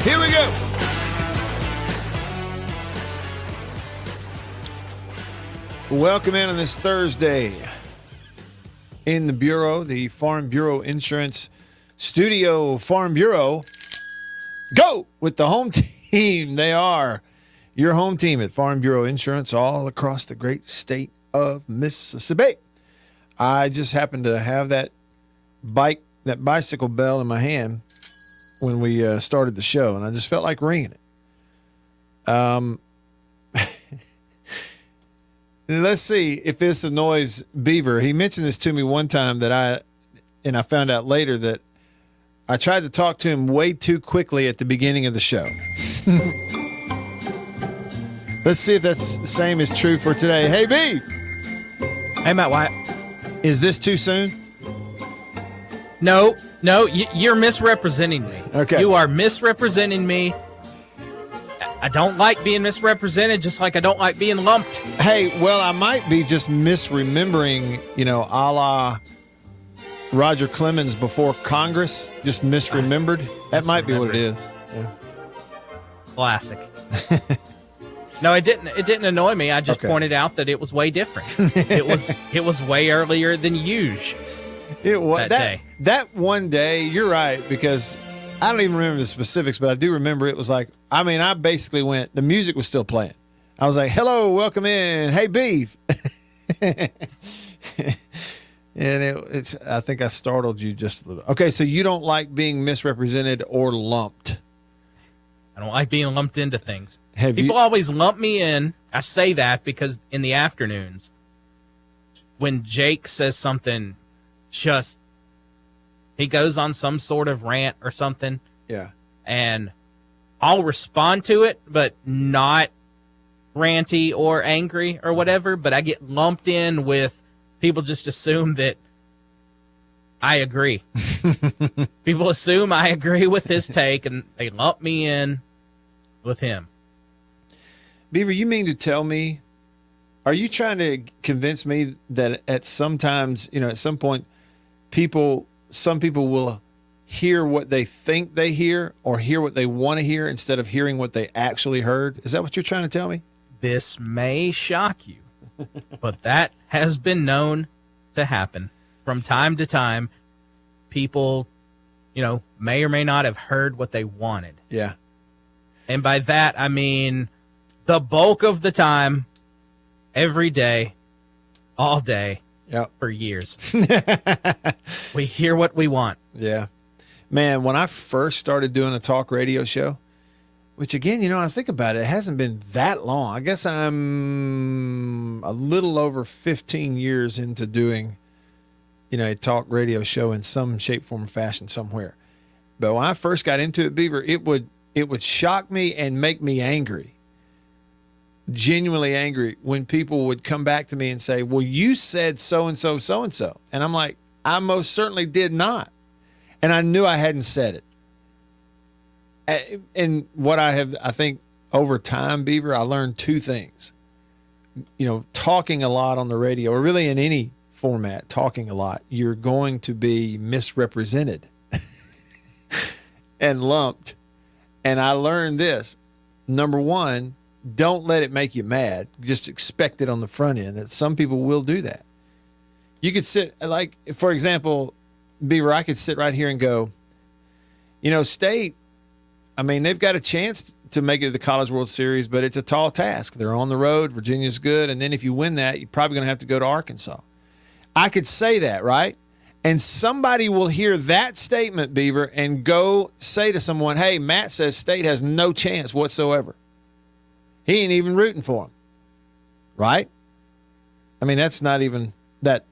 Here we go. Welcome in on this Thursday in the Bureau, the Farm Bureau Insurance Studio. Farm Bureau, go with the home team. They are your home team at Farm Bureau Insurance all across the great state of Mississippi. I just happened to have that bicycle bell in my hand when we started the show, and I just felt like ringing it. Let's see if this annoys Beaver. He mentioned this to me one time I found out later that I tried to talk to him way too quickly at the beginning of the show. Let's see if that's the same is true for today. Hey, B. Hey, Matt White. Is this too soon? No, you're misrepresenting me. Okay. You are misrepresenting me. I don't like being misrepresented, just like I don't like being lumped. Hey, well, I might be just misremembering, a la Roger Clemens before Congress, just misremembered. That might be what it is. Yeah. Classic. No, it didn't annoy me. I just pointed out that it was way different. It was way earlier than usual. It was that day. That one day, you're right, because I don't even remember the specifics, but I do remember it was like, I basically went, the music was still playing. I was like, hello, welcome in. Hey, Beef. And I think I startled you just a little. Okay, so you don't like being misrepresented or lumped. I don't like being lumped into things. People always lump me in. I say that because in the afternoons, when Jake says something, he goes on some sort of rant or something. Yeah. And I'll respond to it, but not ranty or angry or whatever. But I get lumped in with people just assume that I agree. People assume I agree with his take, and they lump me in with him. Beaver, you mean to tell me, are you trying to convince me that at some point, some people will hear what they think they hear or hear what they want to hear instead of hearing what they actually heard? Is that what you're trying to tell me? This may shock you, but that has been known to happen from time to time. People, may or may not have heard what they wanted. Yeah. And by that, I mean the bulk of the time, every day, all day, for years. We hear what we want. Yeah. Man, when I first started doing a talk radio show, which again, I think about it, it hasn't been that long. I guess I'm a little over 15 years into doing, a talk radio show in some shape, form, or fashion somewhere. But when I first got into it, Beaver, it would shock me and make me angry. Genuinely angry when people would come back to me and say, well, you said so-and-so, so-and-so. And I'm like, I most certainly did not. And I knew I hadn't said it. And what I think over time, Beaver, I learned two things. Talking a lot on the radio, or really in any format, talking a lot, you're going to be misrepresented and lumped. And I learned this. Number one, don't let it make you mad. Just expect it on the front end. That some people will do that. You could sit, like, for example, Beaver, I could sit right here and go, State, they've got a chance to make it to the College World Series, but it's a tall task. They're on the road. Virginia's good. And then if you win that, you're probably going to have to go to Arkansas. I could say that, right? And somebody will hear that statement, Beaver, and go say to someone, hey, Matt says State has no chance whatsoever. He ain't even rooting for him. Right? That's not even that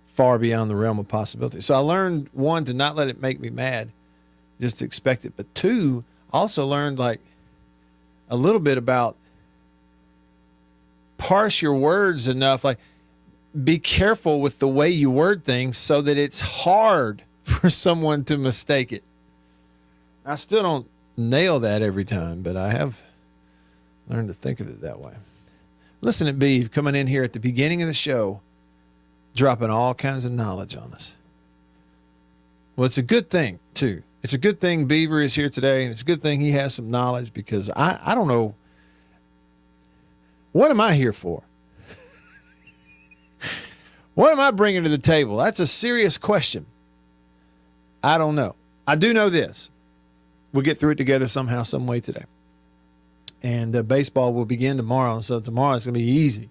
far beyond the realm of possibility. So I learned, one, to not let it make me mad, just to expect it. But two, also learned like a little bit about parse your words enough. Like, be careful with the way you word things so that it's hard for someone to mistake it. I still don't nail that every time, but I have learned to think of it that way. Listen to Beeve coming in here at the beginning of the show, dropping all kinds of knowledge on us. Well, it's a good thing, too. It's a good thing Beaver is here today, and it's a good thing he has some knowledge, because I don't know. What am I here for? What am I bringing to the table? That's a serious question. I don't know. I do know this. We'll get through it together somehow, some way today. And baseball will begin tomorrow, so tomorrow it's going to be easy.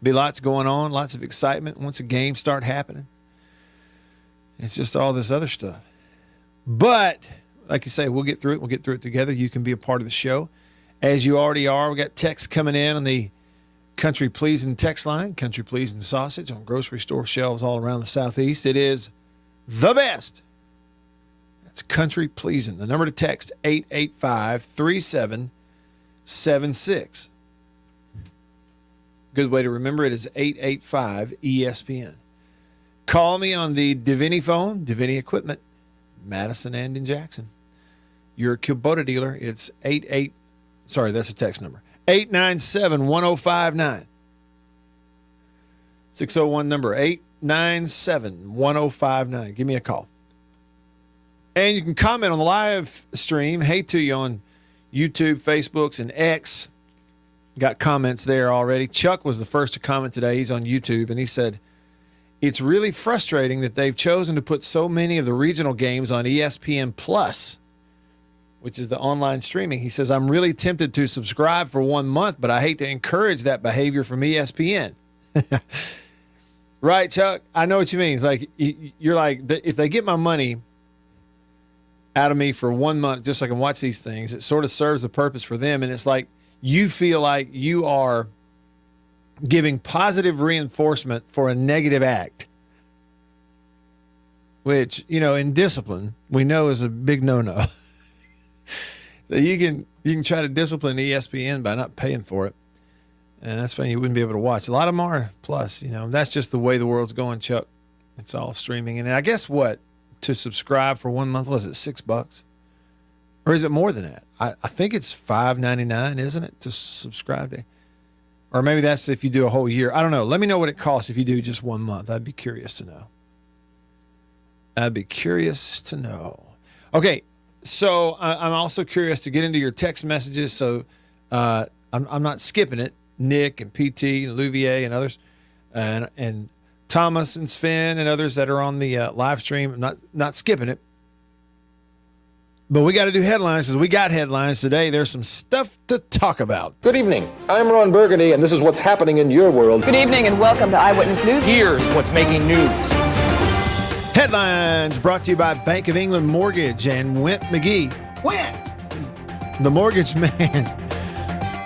Be lots going on, lots of excitement once the games start happening. It's just all this other stuff. But, like you say, we'll get through it. We'll get through it together. You can be a part of the show, as you already are. We got texts coming in on the Country Pleasing text line, Country Pleasing sausage on grocery store shelves all around the Southeast. It is the best. That's Country Pleasing. The number to text, 885-3776. Good way to remember it is 885-ESPN. Call me on the Divinity phone, Divinity Equipment, Madison and in Jackson. Your Kubota dealer, it's that's a text number, 897-1059. 601 number, 897-1059. Give me a call. And you can comment on the live stream. Hey to you on YouTube, Facebooks, and X. Got comments there already. Chuck was the first to comment today. He's on YouTube, and he said, it's really frustrating that they've chosen to put so many of the regional games on ESPN Plus, which is the online streaming. He says, I'm really tempted to subscribe for 1 month, but I hate to encourage that behavior from ESPN. Right, Chuck? I know what you mean. It's like, you're like, if they get my money out of me for 1 month just so I can watch these things, it sort of serves a purpose for them. And it's like you feel like you are giving positive reinforcement for a negative act, which, in discipline, we know is a big no-no. So you can try to discipline ESPN by not paying for it, and that's fine. You wouldn't be able to watch. A lot of them are Plus. That's just the way the world's going, Chuck. It's all streaming, and I guess to subscribe for 1 month, was it $6, or is it more than that? I think it's $5.99, isn't it, to subscribe to? Or maybe that's if you do a whole year. I don't know. Let me know what it costs if you do just 1 month. I'd be curious to know. Okay. So I'm also curious to get into your text messages. So I'm not skipping it. Nick and PT and Louvier and others, and Thomas and Sven and others that are on the live stream. I'm not skipping it. But we got to do headlines, because we got headlines today. There's some stuff to talk about. Good evening. I'm Ron Burgundy, and this is what's happening in your world. Good evening, and welcome to Eyewitness News. Here's what's making news. Headlines brought to you by Bank of England Mortgage and Went McGee. The Mortgage Man.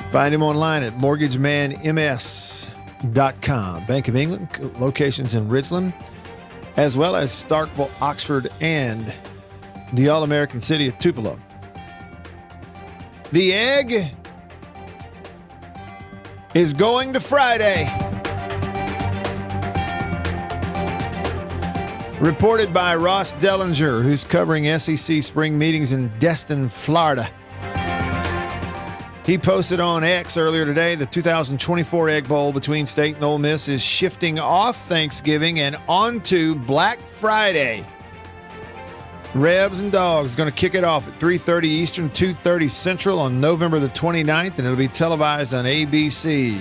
Find him online at mortgagemanms.com. Bank of England, locations in Ridgeland, as well as Starkville, Oxford, and the all-American city of Tupelo. The egg is going to Friday. Reported by Ross Dellinger, who's covering SEC spring meetings in Destin, Florida. He posted on X earlier today, the 2024 Egg Bowl between State and Ole Miss is shifting off Thanksgiving and onto Black Friday. Rebs and Dogs going to kick it off at 3:30 Eastern, 2:30 Central on November the 29th, and it'll be televised on ABC.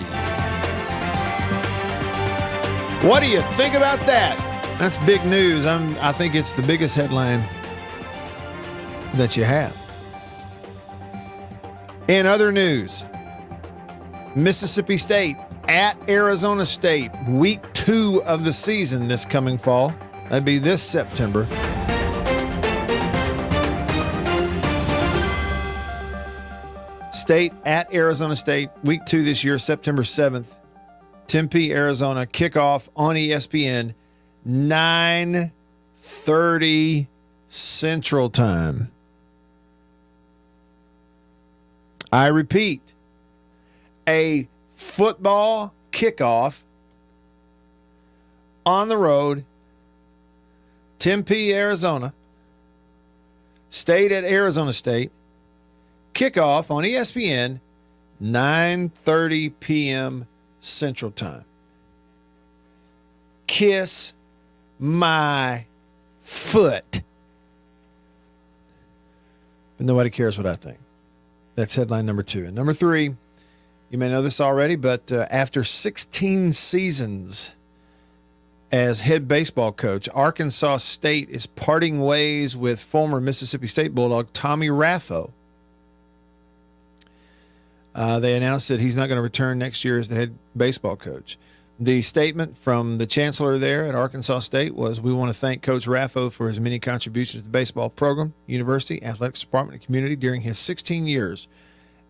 What do you think about that? That's big news. I think it's the biggest headline that you have. In other news, Mississippi State at Arizona State, week 2 of the season this coming fall. That'd be this September. State at Arizona State, week 2 this year, September 7th. Tempe, Arizona, kickoff on ESPN, 9:30 Central Time. I repeat, a football kickoff on the road, Tempe, Arizona, State at Arizona State, kickoff on ESPN, 9:30 p.m. Central Time. Kiss my foot. but nobody cares what I think. That's headline number 2. And number 3, you may know this already, but after 16 seasons as head baseball coach, Arkansas State is parting ways with former Mississippi State Bulldog Tommy Raffo. They announced that he's not going to return next year as the head baseball coach. The statement from the chancellor there at Arkansas State was, "We want to thank Coach Raffo for his many contributions to the baseball program, university, athletics department, and community during his 16 years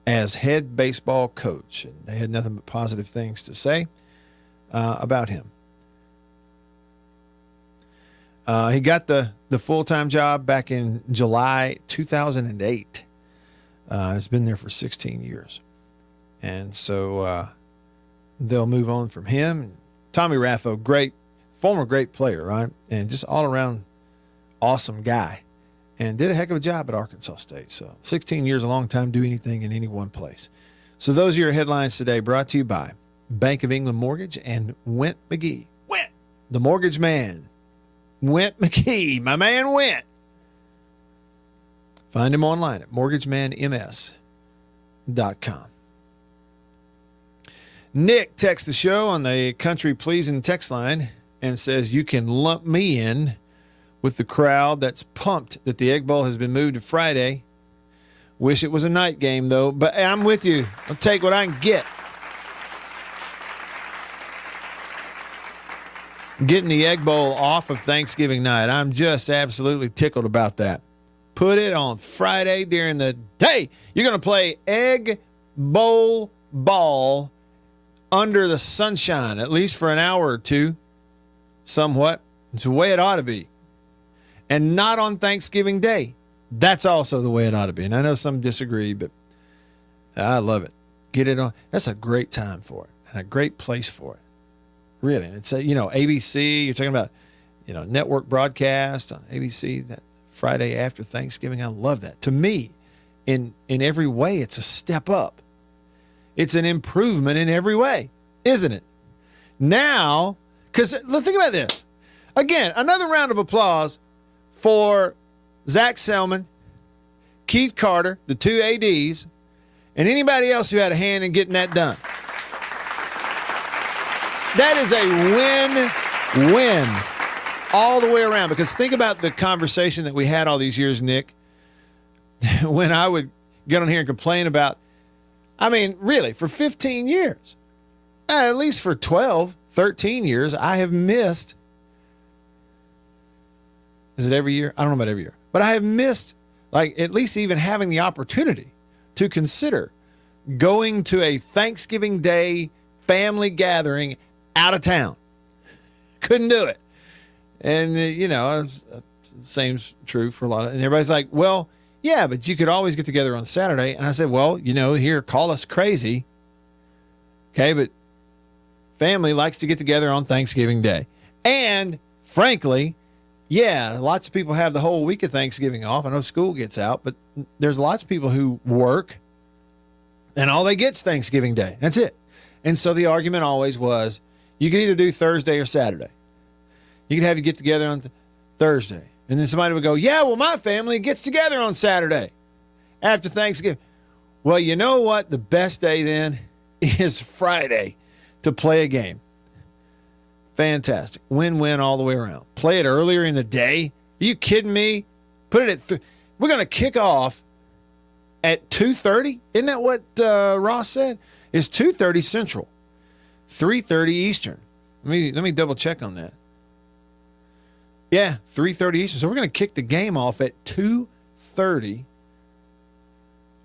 as head baseball coach." And they had nothing but positive things to say about him. He got the full-time job back in July 2008. He's been there for 16 years. And so they'll move on from him. Tommy Raffo, former great player, right? And just all-around awesome guy. And did a heck of a job at Arkansas State. So 16 years, a long time to do anything in any one place. So those are your headlines today, brought to you by Bank of England Mortgage and Went McGee. Went, the mortgage man. Went McGee, my man Went. Find him online at mortgagemanms.com. Nick texts the show on the Country Pleasing text line and says, "You can lump me in with the crowd that's pumped that the Egg Bowl has been moved to Friday. Wish it was a night game, though. But I'm with you. I'll take what I can get." Getting the Egg Bowl off of Thanksgiving night. I'm just absolutely tickled about that. Put it on Friday during the day. You're going to play Egg Bowl ball under the sunshine, at least for an hour or two, somewhat. It's the way it ought to be. And not on Thanksgiving Day. That's also the way it ought to be. And I know some disagree, but I love it. Get it on. That's a great time for it and a great place for it. Really. It's ABC, you're talking about, network broadcast on ABC that Friday after Thanksgiving. I love that. To me, in every way, it's a step up. It's an improvement in every way, isn't it? Now, because think about this. Again, another round of applause for Zach Selman, Keith Carter, the 2 ADs, and anybody else who had a hand in getting that done. That is a win-win all the way around. Because think about the conversation that we had all these years, Nick, when I would get on here and complain about, really, for 15 years, at least for 12, 13 years, I have missed. Is it every year? I don't know about every year. But I have missed, at least even having the opportunity to consider going to a Thanksgiving Day family gathering out of town. Couldn't do it. And, same's true for a lot of, and everybody's like, well, yeah, but you could always get together on Saturday. And I said, well, here, call us crazy. Okay, but family likes to get together on Thanksgiving Day. And frankly, yeah, lots of people have the whole week of Thanksgiving off. I know school gets out, but there's lots of people who work and all they get is Thanksgiving Day. That's it. And so the argument always was, you could either do Thursday or Saturday. You could have you get together on Thursday. And then somebody would go, yeah, well, my family gets together on Saturday after Thanksgiving. Well, you know what? The best day then is Friday to play a game. Fantastic. Win-win all the way around. Play it earlier in the day. Are you kidding me? Put it at we're going to kick off at 2:30. Isn't that what Ross said? It's 2:30 Central, 3:30 Eastern. Let me double check on that. Yeah, 3:30 Eastern. So we're going to kick the game off at 2:30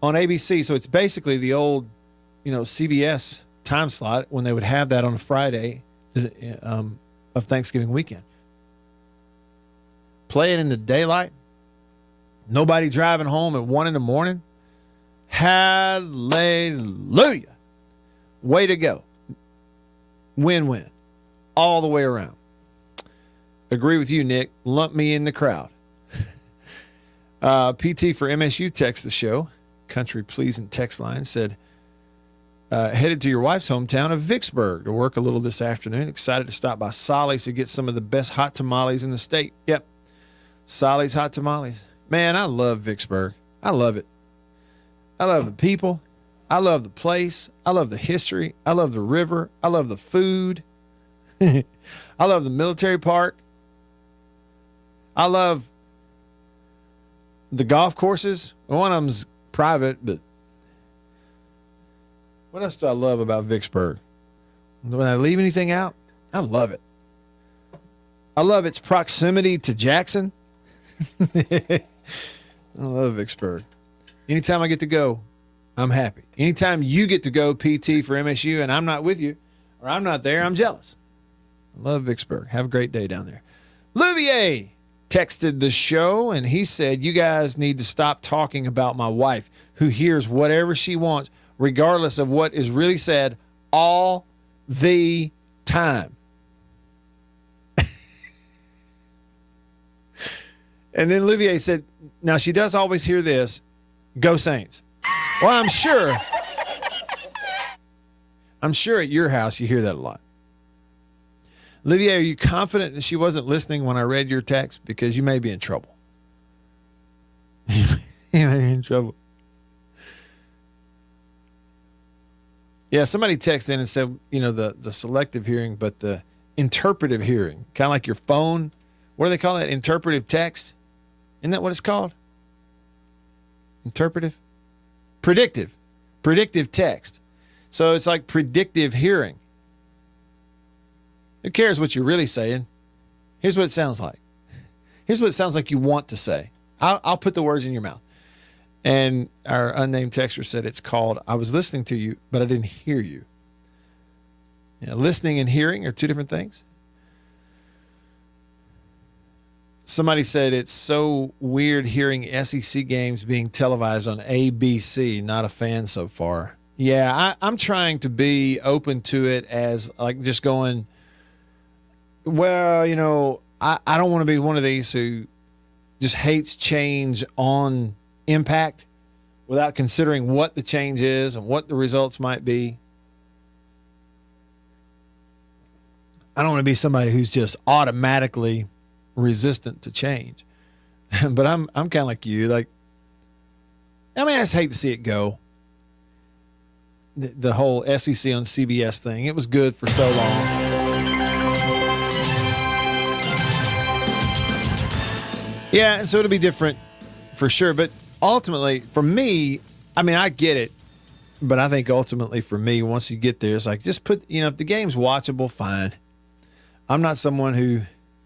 on ABC. So it's basically the old, CBS time slot when they would have that on a Friday of Thanksgiving weekend. Play it in the daylight. Nobody driving home at 1 a.m. Hallelujah. Way to go. Win-win. All the way around. Agree with you, Nick. Lump me in the crowd. PT for MSU texts the show. Country Pleasing text line said, headed to your wife's hometown of Vicksburg to work a little this afternoon. Excited to stop by Solly's to get some of the best hot tamales in the state. Yep. Solly's hot tamales. Man, I love Vicksburg. I love it. I love the people. I love the place. I love the history. I love the river. I love the food. I love the military park. I love the golf courses. One of them's private, but what else do I love about Vicksburg? When I leave anything out, I love it. I love its proximity to Jackson. I love Vicksburg. Anytime I get to go, I'm happy. Anytime you get to go PT for MSU and I'm not with you or I'm not there, I'm jealous. I love Vicksburg. Have a great day down there. Louvier texted the show and he said, you guys need to stop talking about my wife who hears whatever she wants, regardless of what is really said all the time. And then Louvier said, now she does always hear this, go Saints. Well, I'm sure at your house you hear that a lot. Olivier, are you confident that she wasn't listening when I read your text? Because you may be in trouble. You may be in trouble. Yeah, somebody texted in and said, the selective hearing, but the interpretive hearing, kind of like your phone. What do they call that? Interpretive text? Isn't that what it's called? Interpretive? Predictive text. So it's like predictive hearing. Who cares what you're really saying? Here's what it sounds like. Here's what it sounds like you want to say. I'll put the words in your mouth. And our unnamed texter said it's called, I was listening to you, but I didn't hear you. Yeah, listening and hearing are two different things. Somebody said it's so weird hearing SEC games being televised on ABC. Not a fan so far. Yeah, I'm trying to be open to it as like just going, well, I don't want to be one of these who just hates change on impact without considering what the change is and what the results might be. I don't want to be somebody who's just automatically resistant to change. But I'm kind of like you. Like, I just hate to see it go. The whole SEC on CBS thing. It was good for so long. Yeah, and so it'll be different for sure. But ultimately, for me, I get it. But I think ultimately for me, once you get there, it's like just put, if the game's watchable, fine. I'm not someone who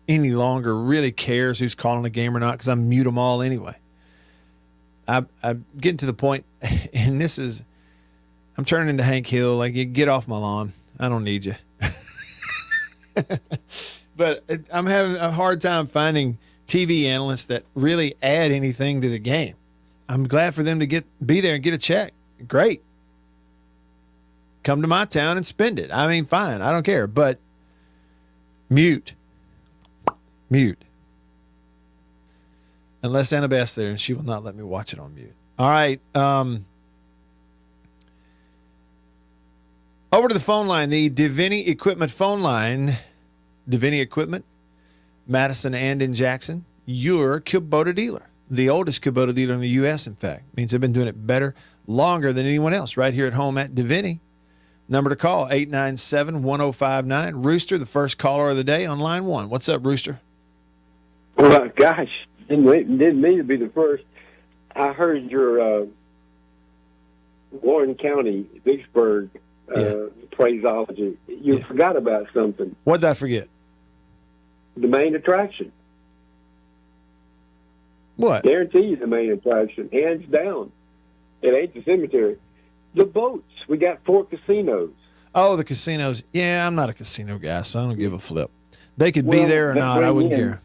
any longer really cares who's calling a game or not because I mute them all anyway. I'm getting to the point, and I'm turning into Hank Hill. Like, you get off my lawn. I don't need you. But I'm having a hard time finding TV analysts that really add anything to the game. I'm glad for them to be there and get a check. Great. Come to my town and spend it. Fine. I don't care. But mute. Unless Annabeth's there, and she will not let me watch it on mute. All right. Over to the phone line, the Divini Equipment phone line. Divini Equipment, Madison and in Jackson. Your Kubota dealer. The oldest Kubota dealer in the U.S., in fact. Means they've been doing it better, longer than anyone else right here at home at Divini. Number to call, 897-1059. Rooster, the first caller of the day on line one. What's up, Rooster? Well, gosh, didn't mean to be the first. I heard your Warren County, Vicksburg phraseology. You forgot about something. What did I forget? The main attraction. What? Guarantee you the main attraction, hands down. It ain't the cemetery. The boats. We got 4 casinos. Oh, the casinos. Yeah, I'm not a casino guy, so I don't give a flip. They could be there or not. I wouldn't care.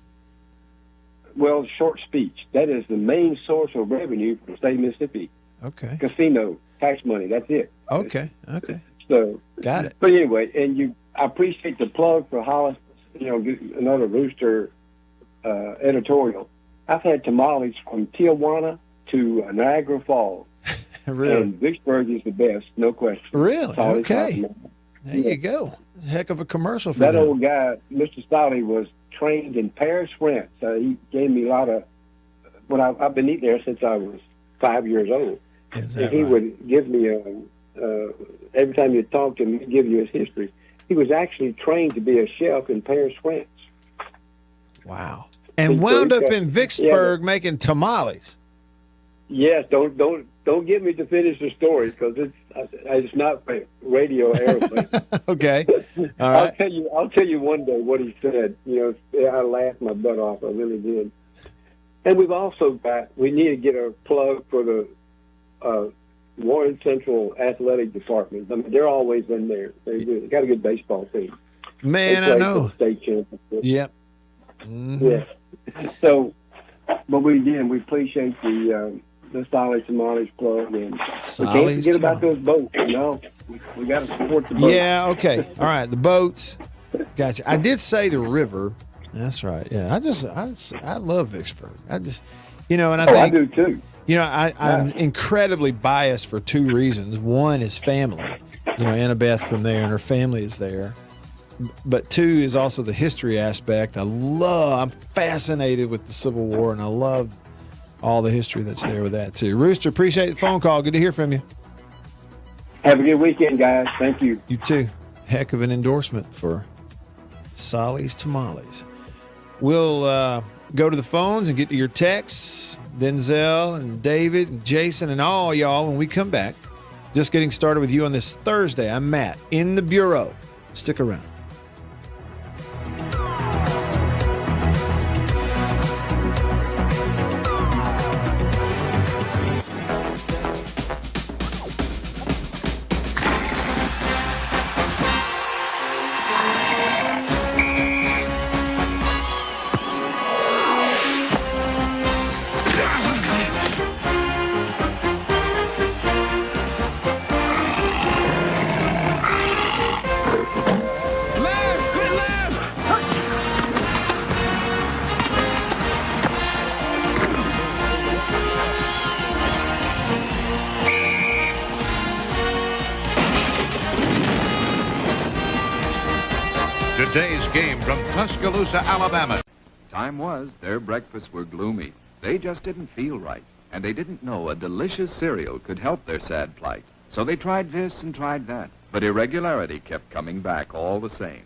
Well, short speech. That is the main source of revenue for the state of Mississippi. Okay. Casino, tax money. That's it. Okay. So got it. But anyway, I appreciate the plug for Hollis. Another Rooster editorial. I've had tamales from Tijuana to Niagara Falls. Really? And Vicksburg is the best, no question. Really? Okay. There you go. Heck of a commercial for that them. old guy, Mr. Stolly, was trained in Paris, France. He gave me a lot of. I've been eating there since I was 5 years old. Is And that he right? would give me every time you talk to him, he'd give you his history. He was actually trained to be a chef in Paris, France. Wow. And He's wound up very in good. Vicksburg making tamales. Yes, don't get me to finish the story because it's not radio airplane. Okay. All right. I'll tell you one day what he said. You know, I laughed my butt off. I really did. And we need to get a plug for the Warren Central Athletic Department. I mean, they're always in there. They got a good baseball team. Man, They I played know. for the state championship. Yep. Mhm. Yeah. So, but we appreciate the Solly's Tamales plug, and we can't Solly's forget about Tamales. those boats. You know, we got to support the boats. Yeah, okay. All right, the boats. Gotcha. I did say the river. That's right. Yeah, I love Vicksburg. And I I think, do too. I'm incredibly biased for two reasons. One is family. Annabeth from there and her family is there. But two is also the history aspect. I'm fascinated with the Civil War, and I love all the history that's there with that too. Rooster, appreciate the phone call. Good to hear from you. Have a good weekend, guys. Thank you. You too. Heck of an endorsement for Solly's Tamales. We'll go to the phones and get to your texts. Denzel and David and Jason and all y'all when we come back. Just getting started with you on this Thursday. I'm Matt in the Bureau. Stick around. Today's game from Tuscaloosa, Alabama. Time was their breakfasts were gloomy. They just didn't feel right, and they didn't know a delicious cereal could help their sad plight. So they tried this and tried that, but irregularity kept coming back all the same.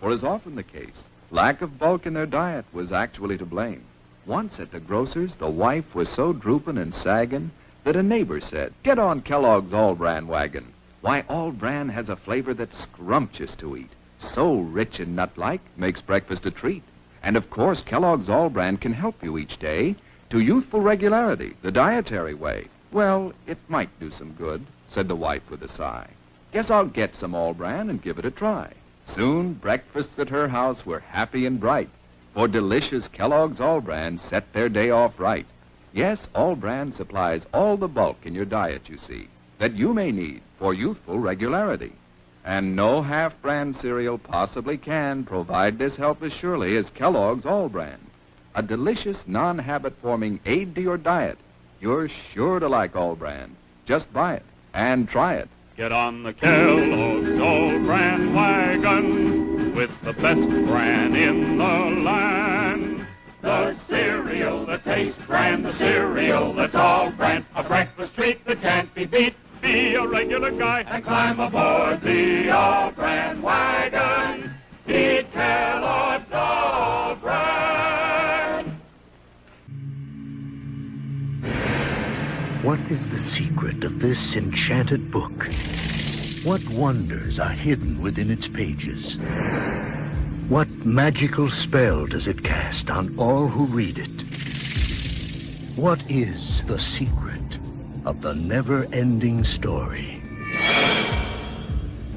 For as often the case, lack of bulk in their diet was actually to blame. Once at the grocer's, the wife was so drooping and sagging that a neighbor said, "Get on Kellogg's All-Bran wagon. Why, All-Bran has a flavor that's scrumptious to eat. So rich and nut-like, makes breakfast a treat. And of course, Kellogg's All-Bran can help you each day to youthful regularity, the dietary way." "Well, it might do some good," said the wife with a sigh. "Guess I'll get some All-Bran and give it a try." Soon, breakfasts at her house were happy and bright, for delicious Kellogg's All-Bran set their day off right. Yes, All-Bran supplies all the bulk in your diet, you see, that you may need for youthful regularity. And no half-brand cereal possibly can provide this help as surely as Kellogg's All-Bran. A delicious, non-habit-forming aid to your diet. You're sure to like All-Bran. Just buy it and try it. Get on the Kellogg's All-Bran wagon with the best bran in the land. The cereal that tastes bran, the cereal that's All-Bran, a breakfast treat that can't be beat. Be a regular guy and climb aboard the All-Bran wagon. Eat Kellogg's All-Bran. What is the secret of this enchanted book? What wonders are hidden within its pages? What magical spell does it cast on all who read it? What is the secret of the never-ending story?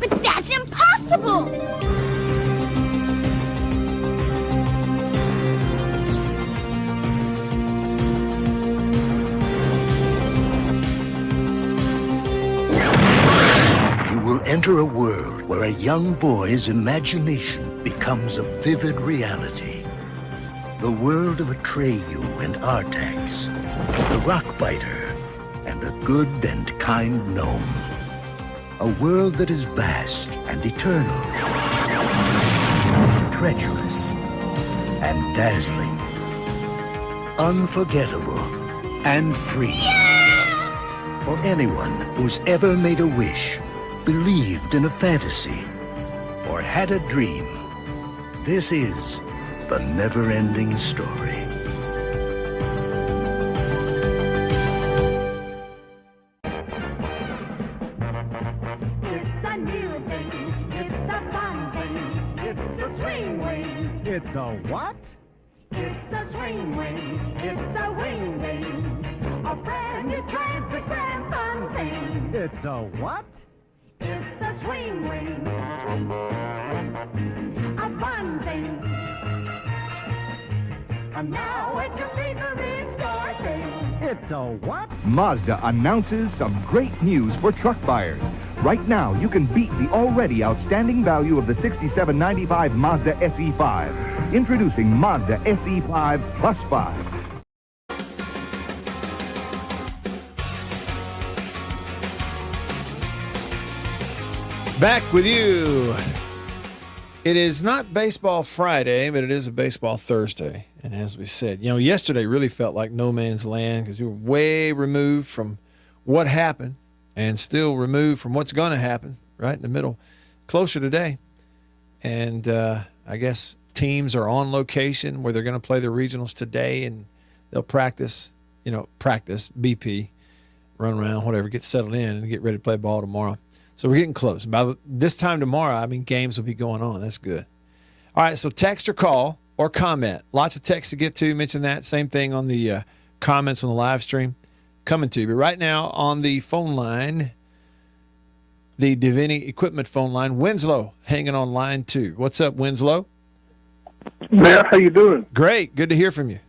But that's impossible! You will enter a world where a young boy's imagination becomes a vivid reality. The world of Atreyu and Artax, the Rockbiter, and a good and kind gnome. A world that is vast and eternal, treacherous and dazzling, unforgettable and free. Yeah! for anyone who's ever made a wish, believed in a fantasy, or had a dream. This is the never-ending story. It's a new thing. It's a fun thing. It's a swing wing. It's a what? It's a swing wing. It's a wing wing. A brand new transparent fun thing. It's a what? It's a swing wing. A fun thing. And now it's your favorite store thing. It's a what? Mazda announces some great news for truck buyers. Right now, you can beat the already outstanding value of the $67.95 Mazda SE5. Introducing Mazda SE5 Plus 5. Back with you. It is not Baseball Friday, but it is a Baseball Thursday. And as we said, yesterday really felt like no man's land because you were way removed from what happened and still removed from what's going to happen, right in the middle, closer today. And I guess teams are on location where they're going to play the regionals today, and they'll practice, BP, run around, whatever, get settled in and get ready to play ball tomorrow. So we're getting close. By this time tomorrow, games will be going on. That's good. All right, so text or call or comment. Lots of texts to get to. Mention that. Same thing on the comments on the live stream coming to you. But right now on the phone line, the Davini Equipment phone line, Winslow hanging on line 2. What's up, Winslow? Matt, how you doing? Great. Good to hear from you.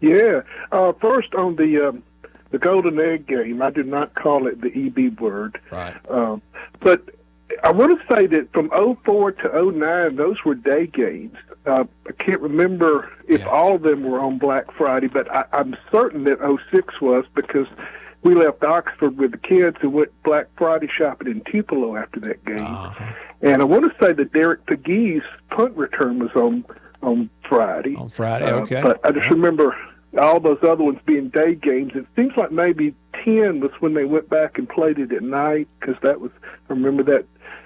Yeah. First on the Golden Egg game, I do not call it the EB word. Right. But I want to say that from 04 to 09, those were day games. I can't remember if all of them were on Black Friday, but I'm certain that 06 was, because we left Oxford with the kids and went Black Friday shopping in Tupelo after that game. And I want to say that Derek Pegues' punt return was on Friday. On Friday, okay. But I just remember all those other ones being day games. It seems like maybe 10 was when they went back and played it at night, because I remember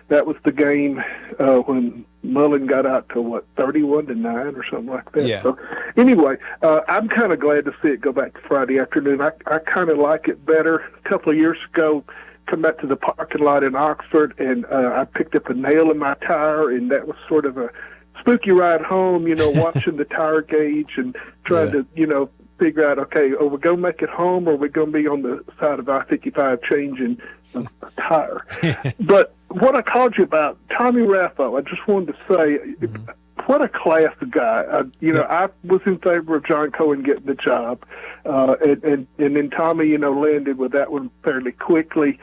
that was the game when Mullen got out to 31-9 or something like that. Yeah. So anyway, I'm kind of glad to see it go back to Friday afternoon. I kind of like it better. A couple of years ago, come back to the parking lot in Oxford, and I picked up a nail in my tire, and that was sort of a spooky ride home, watching the tire gauge and trying to, figure out, okay, are we going to make it home, or are we going to be on the side of I-55 changing a tire? But what I called you about, Tommy Raffo, I just wanted to say, what a class guy. I was in favor of John Cohen getting the job, and then Tommy, landed with that one fairly quickly.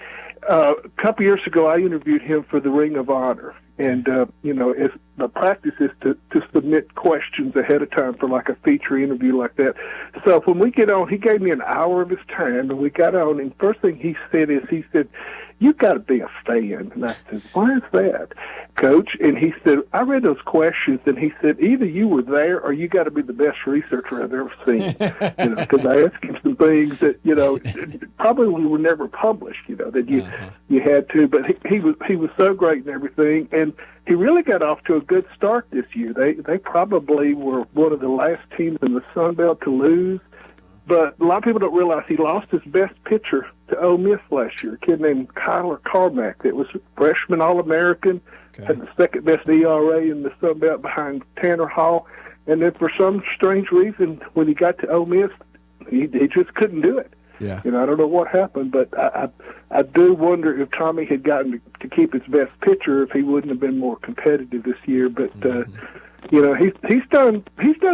A couple years ago, I interviewed him for the Ring of Honor. And, the practice is to submit questions ahead of time for like a feature interview like that. So when we get on, he gave me an hour of his time, and we got on, and first thing he said, "You've got to be a fan." And I said, "Why is that, Coach?" And he said, "I read those questions," and he said, "Either you were there or you got to be the best researcher I've ever seen." Because I asked him some things that, probably were never published, that you had to, but he was so great and everything. And he really got off to a good start this year. They probably were one of the last teams in the Sun Belt to lose. But a lot of people don't realize he lost his best pitcher to Ole Miss last year, a kid named Kyler Carmack that was freshman All-American, had the second best ERA in the Sun Belt behind Tanner Hall. And then for some strange reason, when he got to Ole Miss, he just couldn't do it. Yeah. I don't know what happened, but I do wonder if Tommy had gotten to keep his best pitcher, if he wouldn't have been more competitive this year. But he's done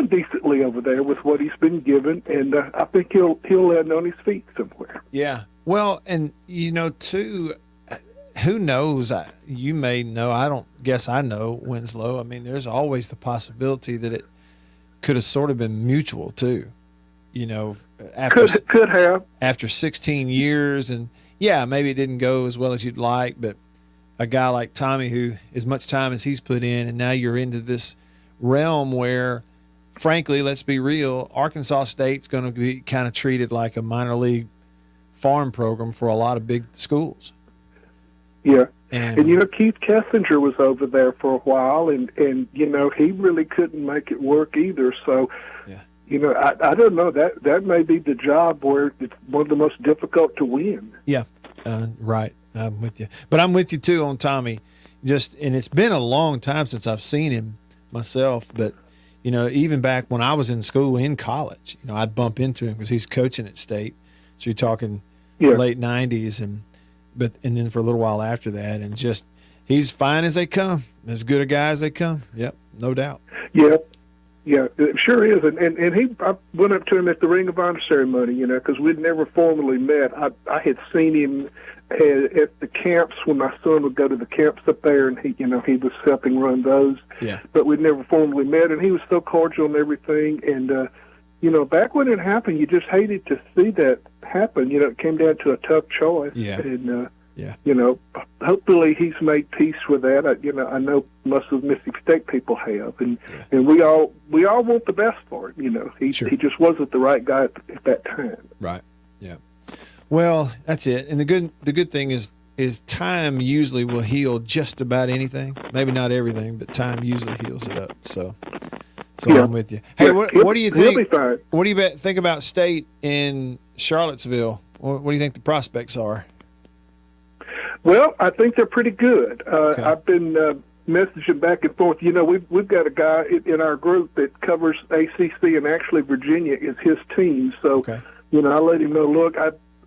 decently over there with what he's been given, and I think he'll land on his feet somewhere. Yeah. Well, and too, who knows? You may know. I don't guess I know, Winslow. There's always the possibility that it could have sort of been mutual too. Could have after 16 years, and maybe it didn't go as well as you'd like, but a guy like Tommy, who as much time as he's put in, and now you're into this realm where, frankly, let's be real, Arkansas State's going to be kind of treated like a minor league farm program for a lot of big schools. Yeah. And you know, Keith Kessinger was over there for a while, and you know, he really couldn't make it work either. So, you know, I don't know, that may be the job where it's one of the most difficult to win. Yeah, right. I'm with you, but I'm with you too on Tommy. And it's been a long time since I've seen him myself, but you know, even back when I was in school, in college, you know, I'd bump into him because he's coaching at State. So you're talking late '90s, and then for a little while after that, and just he's fine as they come, as good a guy as they come. Yep, no doubt. Yeah, it sure is. And I went up to him at the Ring of Honor ceremony, you know, because we'd never formally met. I had seen him at the camps when my son would go to the camps up there, and he was helping run those. Yeah. But we'd never formally met, and he was so cordial and everything. And you know, back when it happened, you just hated to see that happen. You know, it came down to a tough choice. Yeah. And you know, hopefully he's made peace with that. I know most of the Mississippi State people have, and we all want the best for him. You know, he just wasn't the right guy at that time. Right. Yeah. Well, that's it. And the good thing is time usually will heal just about anything. Maybe not everything, but time usually heals it up. So I'm with you. Hey, what do you think? He'll be fine. What do you think about State in Charlottesville? What do you think the prospects are? Well, I think they're pretty good. I've been messaging back and forth. You know, we've got a guy in our group that covers ACC, and actually Virginia is his team. So, you know, I let him know, look,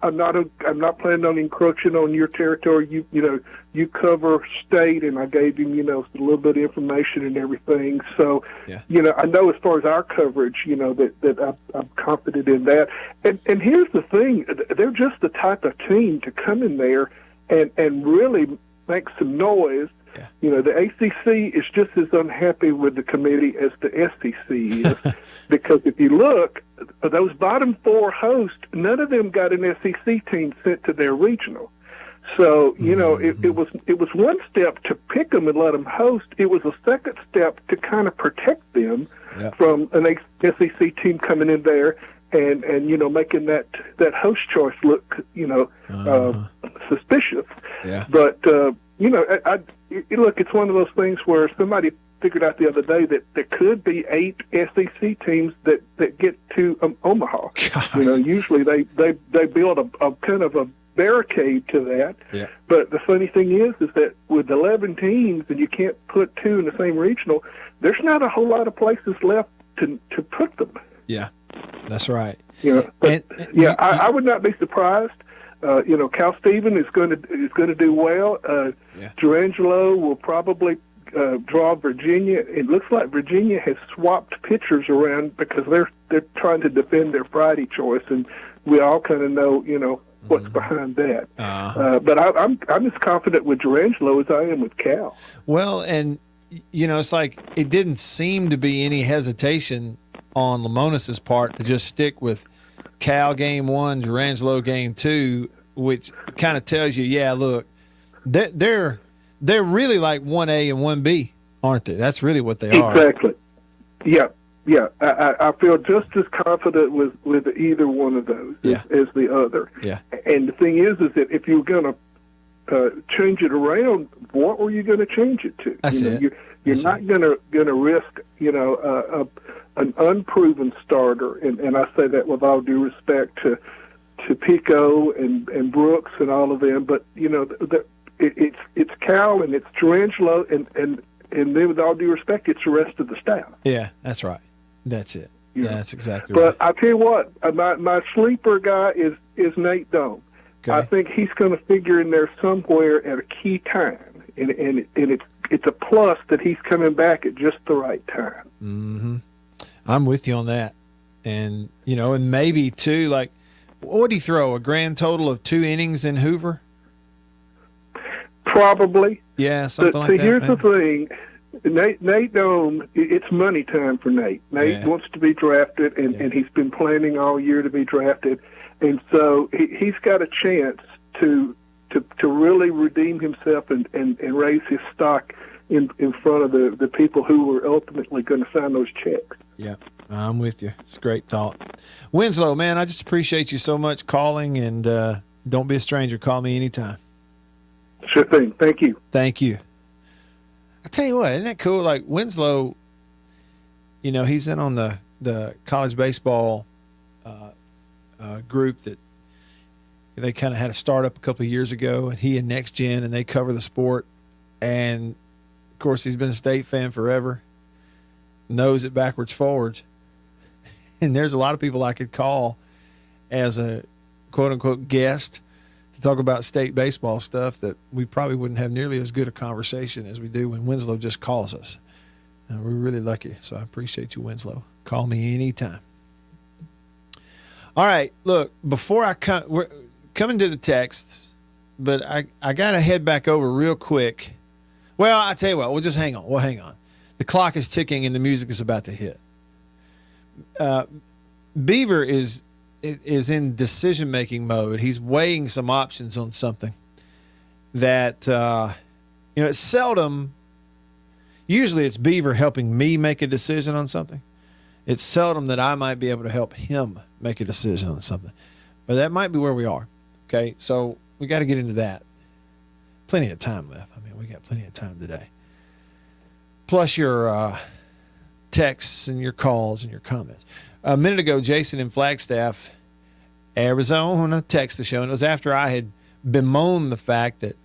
I'm not planning on encroaching on your territory. You know, you cover State, and I gave him, you know, a little bit of information and everything. So, you know, I know as far as our coverage, you know, that I'm confident in that. And here's the thing: they're just the type of team to come in there and really make some noise. You know, the ACC is just as unhappy with the committee as the SEC is, because if you look, those bottom four hosts, none of them got an SEC team sent to their regional. So, you know, it was one step to pick them and let them host. It was a second step to kind of protect them from an SEC team coming in there and you know, making that host choice look, you know, suspicious. Yeah. But you know, look, it's one of those things where somebody figured out the other day that there could be 8 SEC teams that get to Omaha. Gosh. You know, usually they build a kind of a barricade to that. Yeah. But the funny thing is that with 11 teams and you can't put 2 in the same regional, there's not a whole lot of places left to put them. Yeah, that's right. You know, but, I would not be surprised. You know, Cal Stephen is going to do well. Durangelo will probably draw Virginia. It looks like Virginia has swapped pitchers around because they're trying to defend their Friday choice, and we all kind of know, you know, what's behind that. But I'm as confident with Durangelo as I am with Cal. Well, and you know, it's like it didn't seem to be any hesitation on Lamonis's part to just stick with Cal game 1, Durangelo game 2, which kind of tells you, yeah, look, they're really like 1A and 1B, aren't they? That's really what they are. Exactly. Yeah. I feel just as confident with either one of those as the other. Yeah. And the thing is that if you're going to change it around, what were you going to change it to? That's it. You're not going to risk, you know, an unproven starter, and I say that with all due respect to Pico and Brooks and all of them, but you know, it's Cal and it's Durangelo, and then with all due respect, it's the rest of the staff. Yeah, that's right. That's it. Yeah, that's exactly right. But right. I tell you what, my sleeper guy is Nate Dohm. Okay. I think he's going to figure in there somewhere at a key time, and it's a plus that he's coming back at just the right time. Mm-hmm. I'm with you on that. And, you know, and maybe too, like, what would he throw? A grand total of 2 innings in Hoover? Probably. Yeah, something like that. So here's the thing. Nate Dohm, it's money time for Nate. Nate wants to be drafted, and he's been planning all year to be drafted. And so he's got a chance to really redeem himself and raise his stock in front of the people who are ultimately going to sign those checks. Yeah, I'm with you. It's great talk. Winslow, man, I just appreciate you so much calling, and Don't be a stranger. Call me anytime. Sure thing. Thank you. Thank you. I tell you what, isn't that cool? Like Winslow, you know, he's in on the college baseball group that they kind of had a startup a couple of years ago, and he and Next Gen, and they cover the sport. And of course, he's been a State fan forever, knows it backwards, forwards. And there's a lot of people I could call as a quote unquote guest to talk about State baseball stuff that we probably wouldn't have nearly as good a conversation as we do when Winslow just calls us. And we're really lucky. So I appreciate you, Winslow. Call me anytime. All right, look, before I come, we're coming to the texts, but I got to head back over real quick. Well, I tell you what, we'll just hang on. We'll hang on. The clock is ticking and the music is about to hit. Beaver is in decision-making mode. He's weighing some options on something that, it's seldom, usually it's Beaver helping me make a decision on something. It's seldom that I might be able to help him make a decision on something. But that might be where we are. Okay, so we got to get into that. Plenty of time left. I mean, we got plenty of time today. Plus your texts and your calls and your comments. A minute ago, Jason in Flagstaff, Arizona, texted the show, and it was after I had bemoaned the fact that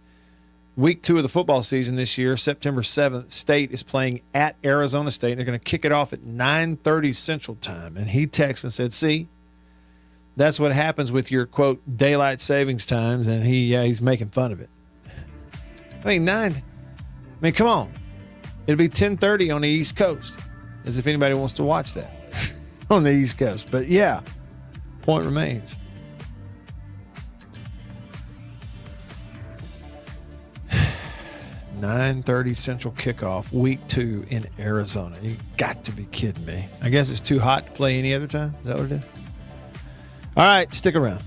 week 2 of the football season this year, September 7th, State is playing at Arizona State, and they're going to kick it off at 9:30 Central Time. And he texted and said, see, that's what happens with your, quote, daylight savings times, and he's making fun of it. Come on. It'll be 10:30 on the East Coast, as if anybody wants to watch that on the East Coast. But, yeah, point remains. $9:30 Central kickoff, week 2 in Arizona. You got to be kidding me. I guess it's too hot to play any other time. Is that what it is? All right, stick around.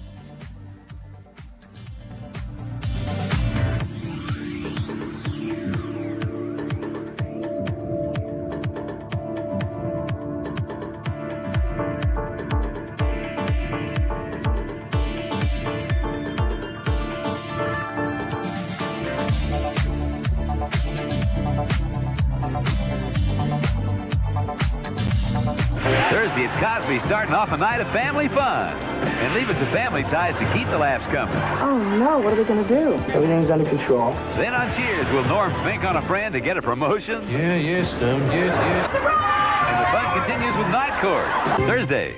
Thursday, it's Cosby starting off a night of family fun. And leave it to Family Ties to keep the laughs coming. Oh, no. What are we going to do? Everything's under control. Then on Cheers, will Norm Fink on a friend to get a promotion? Yeah, yes, yes. And the fun continues with Night Court. Thursday.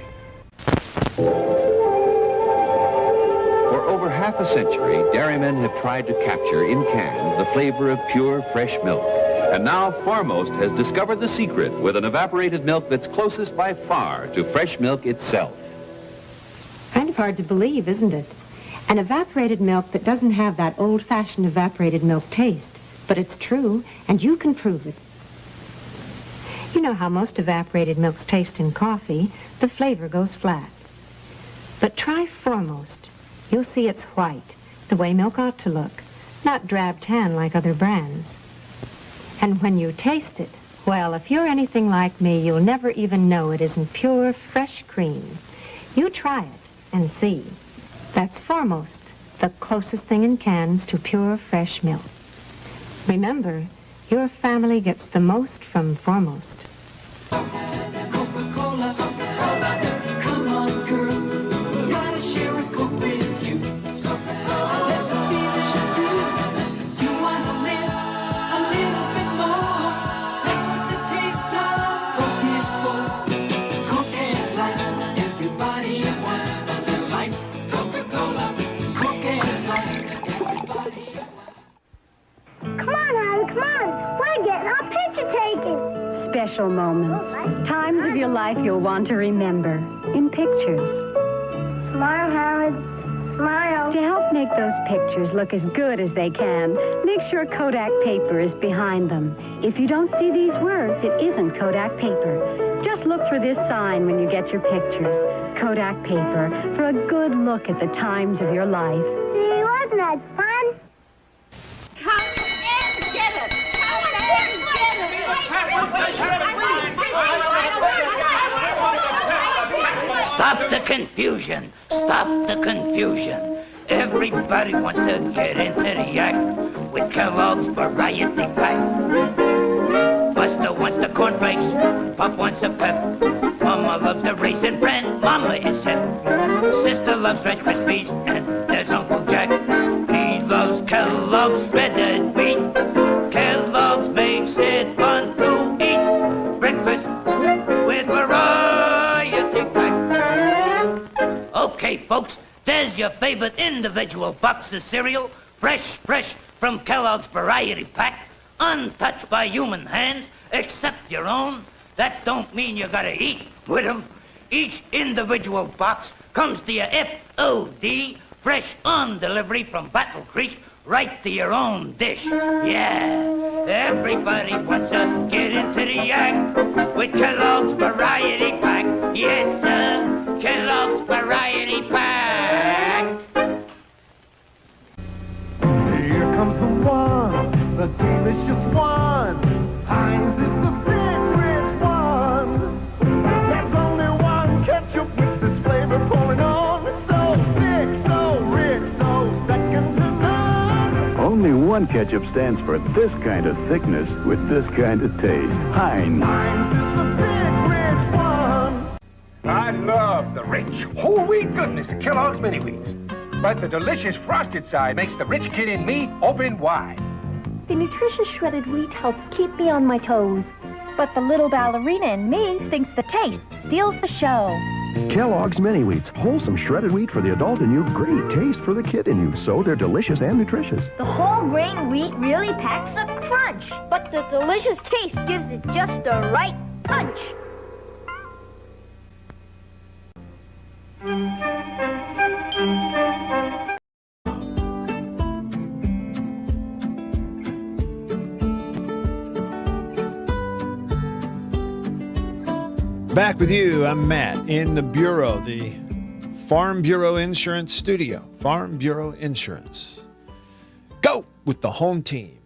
For over half a century, dairymen have tried to capture in cans the flavor of pure, fresh milk. And now Foremost has discovered the secret with an evaporated milk that's closest by far to fresh milk itself. Kind of hard to believe, isn't it? An evaporated milk that doesn't have that old-fashioned evaporated milk taste. But it's true, and you can prove it. You know how most evaporated milks taste in coffee. The flavor goes flat. But try Foremost. You'll see it's white, the way milk ought to look, not drab tan like other brands. And when you taste it, well, if you're anything like me, you'll never even know it isn't pure, fresh cream. You try it and see. That's Foremost, the closest thing in cans to pure, fresh milk. Remember, your family gets the most from Foremost. Coca-Cola, come on, girl. Gotta share a Coke with you. Let the feeling show through. You wanna live a little bit more. That's what the taste of Coke is for. Coke is life. Everybody wants a little life. Coca-Cola, Coke is life. Everybody wants. Come on, Harry, come on. We're getting our picture taken. Special moments. Times of your life you'll want to remember. In pictures. Smile, Howard. Smile. To help make those pictures look as good as they can, make sure Kodak paper is behind them. If you don't see these words, it isn't Kodak paper. Just look for this sign when you get your pictures. Kodak paper, for a good look at the times of your life. See, wasn't that fun? Come and get it. Come and get it. Stop the confusion. Stop the confusion. Everybody wants to get into the act with Kellogg's Variety Pack. Buster wants the cornflakes, Pop wants a pep. Mama loves the Raisin Bran, Mama is hip. Sister loves Rice Krispies, and there's Uncle Jack. He loves Kellogg's shredded wheat. Kellogg's makes it fun to eat. Breakfast with Variety Pack. Okay, folks, there's your favorite individual box of cereal, fresh from Kellogg's Variety Pack, untouched by human hands, except your own. That don't mean you gotta eat with 'em. Each individual box comes to your FOD, fresh on delivery from Battle Creek, right to your own dish. Yeah, everybody wants to get into the act with Kellogg's Variety Pack. Yes, sir, Kellogg's Variety Pack. Here comes the one, the delicious one. Heinz is the big rich one. There's only one ketchup with this flavor pouring on. It's so thick, so rich, so second to none. Only one ketchup stands for this kind of thickness with this kind of taste. Heinz. Heinz is the big rich one. I love the rich, whole wheat goodness of Kellogg's Mini Wheats. But the delicious frosted side makes the rich kid in me open wide. The nutritious shredded wheat helps keep me on my toes. But the little ballerina in me thinks the taste steals the show. Kellogg's Mini Wheats, wholesome shredded wheat for the adult in you, great taste for the kid in you. So they're delicious and nutritious. The whole grain wheat really packs a crunch, but the delicious taste gives it just the right punch. Back with you. I'm Matt in the Bureau, the Farm Bureau Insurance Studio. Farm Bureau Insurance. Go with the home team.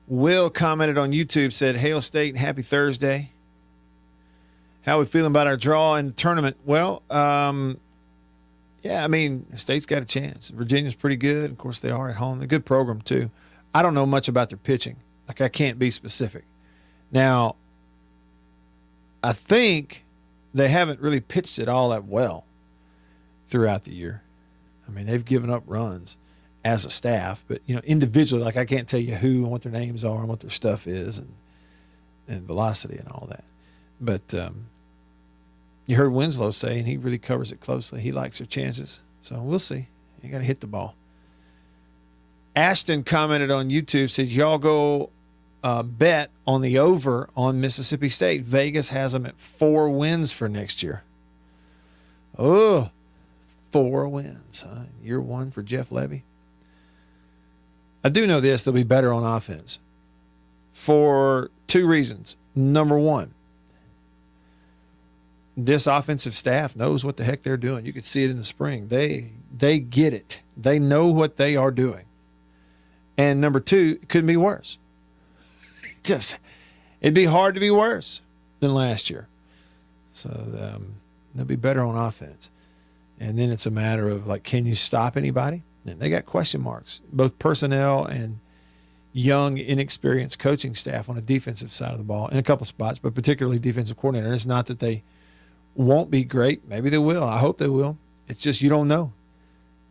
Will commented on YouTube, said, Hail State, happy Thursday. How are we feeling about our draw in the tournament? Well, yeah, I mean, State's got a chance. Virginia's pretty good. Of course, they are at home. They're a good program, too. I don't know much about their pitching. Like, I can't be specific. Now, I think they haven't really pitched it all that well throughout the year. I mean, they've given up runs as a staff, but, you know, individually, like I can't tell you who and what their names are and what their stuff is and velocity and all that. But you heard Winslow say, and he really covers it closely, he likes their chances. So we'll see. You got to hit the ball. Ashton commented on YouTube, said, y'all go bet on the over on Mississippi State. Vegas has them at 4 wins for next year. Oh, 4 wins. Huh? Year 1 for Jeff Levy. I do know this, they'll be better on offense for 2 reasons. Number 1, this offensive staff knows what the heck they're doing. You could see it in the spring. They get it. They know what they are doing. And number 2, it couldn't be worse. It'd be hard to be worse than last year. So they'll be better on offense. And then it's a matter of, like, can you stop anybody? And they got question marks, both personnel and young, inexperienced coaching staff on the defensive side of the ball in a couple spots, but particularly defensive coordinator. It's not that they won't be great. Maybe they will. I hope they will. It's just you don't know.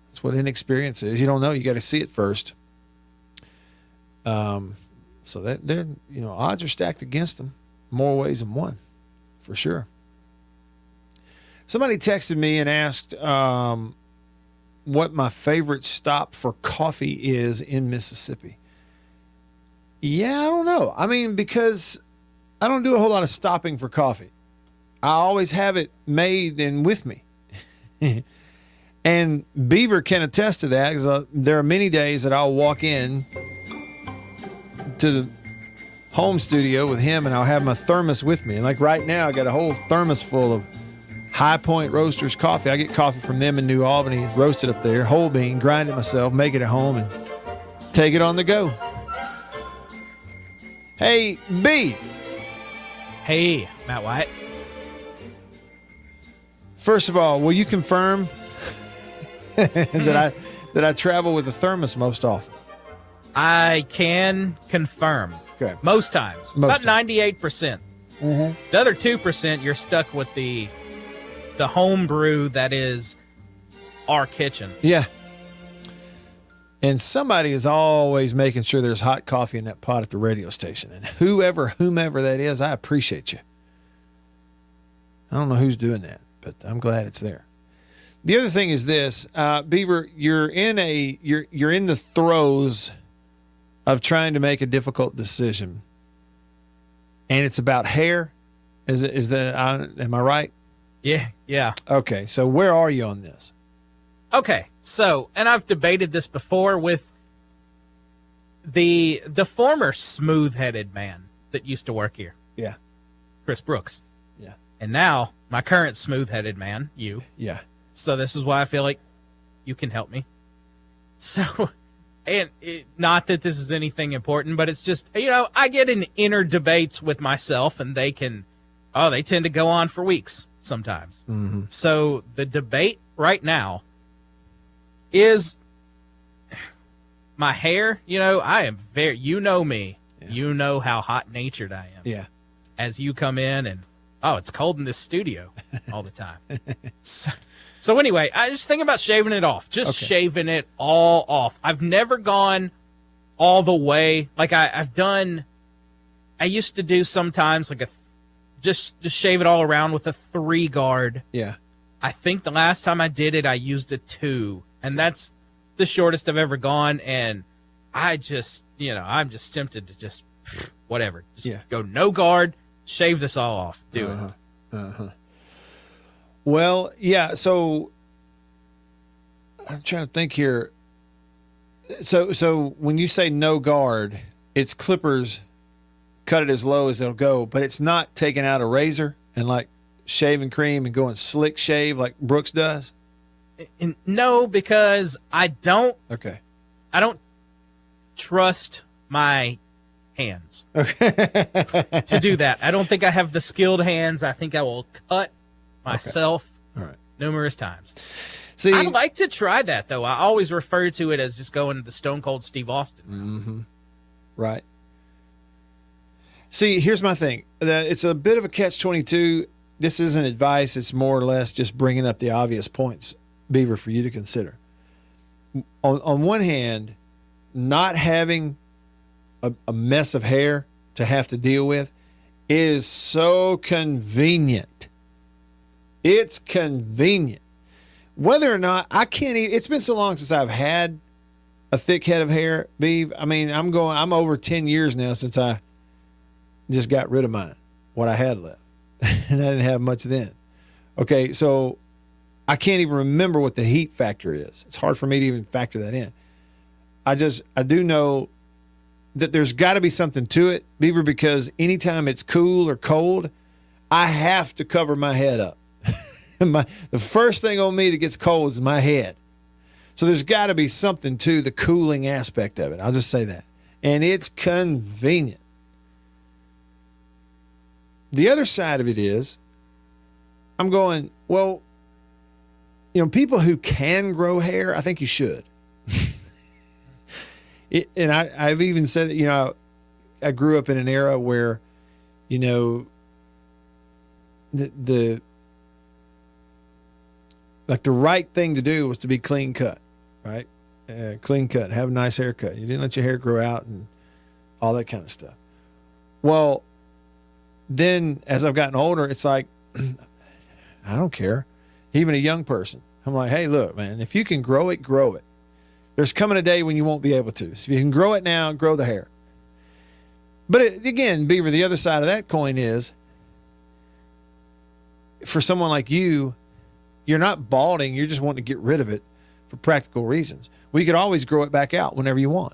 That's what inexperience is. You don't know. You got to see it first. So that they're, you know, odds are stacked against them more ways than one, for sure. Somebody texted me and asked what my favorite stop for coffee is in Mississippi. Yeah, I don't know. I mean, because I don't do a whole lot of stopping for coffee. I always have it made and with me. And Beaver can attest to that, because there are many days that I'll walk in to the home studio with him and I'll have my thermos with me. And like right now, I got a whole thermos full of High Point Roasters coffee. I get coffee from them in New Albany, roasted up there, whole bean, grind it myself, make it at home, and take it on the go. Hey, B. Hey, Matt White. First of all, will you confirm that I travel with a thermos most often. I can confirm. Okay. Most times. Most about 98%. Mm-hmm. The other 2%, you're stuck with the home brew that is our kitchen. Yeah. And somebody is always making sure there's hot coffee in that pot at the radio station. And whomever that is, I appreciate you. I don't know who's doing that, but I'm glad it's there. The other thing is this, Beaver, you're in the throes of trying to make a difficult decision, and it's about hair. Am I right? Yeah. Okay, so where are you on this? Okay, so, and I've debated this before with the former smooth-headed man that used to work here. Yeah. Chris Brooks. Yeah. And now, my current smooth-headed man, you. Yeah. So this is why I feel like you can help me. So, and not that this is anything important, but it's just, I get in inner debates with myself, and they tend to go on for weeks sometimes. Mm-hmm. So the debate right now is my hair. I am very, you know me. Yeah. You know how hot-natured I am. Yeah. As you come in and, it's cold in this studio all the time. So anyway, I just think about shaving it off. Just shaving it all off. I've never gone all the way. Like I used to do sometimes like just shave it all around with a 3 guard. Yeah. I think the last time I did it, I used a 2, and that's the shortest I've ever gone. And I just, I'm just tempted to just whatever. Just go no guard, shave this all off. Do it. Uh-huh. Well, yeah, so I'm trying to think here. So when you say no guard, it's clippers, cut it as low as they'll go, but it's not taking out a razor and like shaving cream and going slick shave like Brooks does? No, because I don't trust my hands to do that. I don't think I have the skilled hands. I think I will cut myself numerous times. See, I'd like to try that, though. I always refer to it as just going to the Stone Cold Steve Austin. Mm-hmm. Right. See, here's my thing. It's a bit of a catch-22. This isn't advice. It's more or less just bringing up the obvious points, Beaver, for you to consider. On one hand, not having a mess of hair to have to deal with is so convenient. It's convenient. Whether or not I can't even, it's been so long since I've had a thick head of hair, Beav. I mean, I'm over 10 years now since I just got rid of mine, what I had left. And I didn't have much then. Okay, so I can't even remember what the heat factor is. It's hard for me to even factor that in. I do know that there's got to be something to it, Beaver, because anytime it's cool or cold, I have to cover my head up. The first thing on me that gets cold is my head. So there's got to be something to the cooling aspect of it. I'll just say that. And it's convenient. The other side of it is, I'm going, well, people who can grow hair, I think you should. And I've even said that, I grew up in an era where, the right thing to do was to be clean cut, right? Clean cut, have a nice haircut. You didn't let your hair grow out and all that kind of stuff. Well, then as I've gotten older, it's like, I don't care. Even a young person. I'm like, hey, look, man, if you can grow it, grow it. There's coming a day when you won't be able to. So if you can grow it now, grow the hair. But again, Beaver, the other side of that coin is, for someone like you, you're not balding. You're just wanting to get rid of it for practical reasons. Well, you could always grow it back out whenever you want.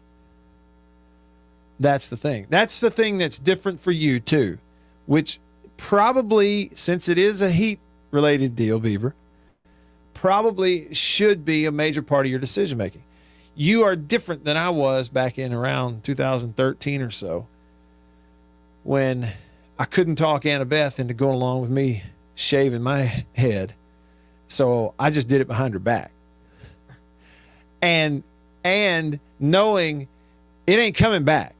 That's the thing. That's the thing that's different for you too, which probably, since it is a heat-related deal, Beaver, probably should be a major part of your decision-making. You are different than I was back in around 2013 or so, when I couldn't talk Anna Beth into going along with me shaving my head. So I just did it behind her back. and knowing it ain't coming back.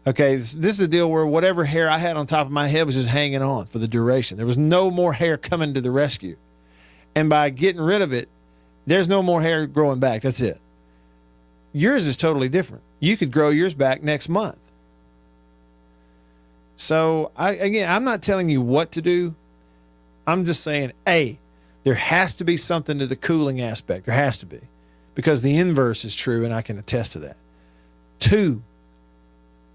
Okay, this is a deal where whatever hair I had on top of my head was just hanging on for the duration. There was no more hair coming to the rescue. And by getting rid of it, there's no more hair growing back. That's it. Yours is totally different. You could grow yours back next month. So, I'm not telling you what to do. I'm just saying, A, there has to be something to the cooling aspect. There has to be. Because the inverse is true, and I can attest to that. 2,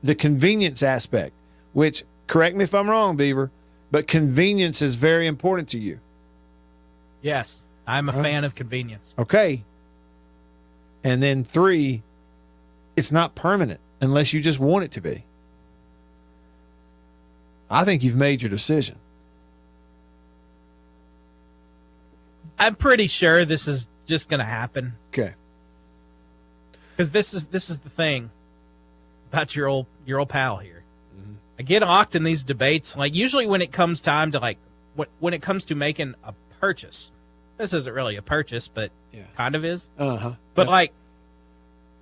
the convenience aspect, which, correct me if I'm wrong, Beaver, but convenience is very important to you. Yes, I'm a fan of convenience. Okay. And then 3, it's not permanent unless you just want it to be. I think you've made your decision. I'm pretty sure this is just going to happen. Okay. Because this is the thing about your old pal here. Mm-hmm. I get locked in these debates. Like, usually when it comes time to, like, when it comes to making a purchase, this isn't really a purchase, but kind of is. But like,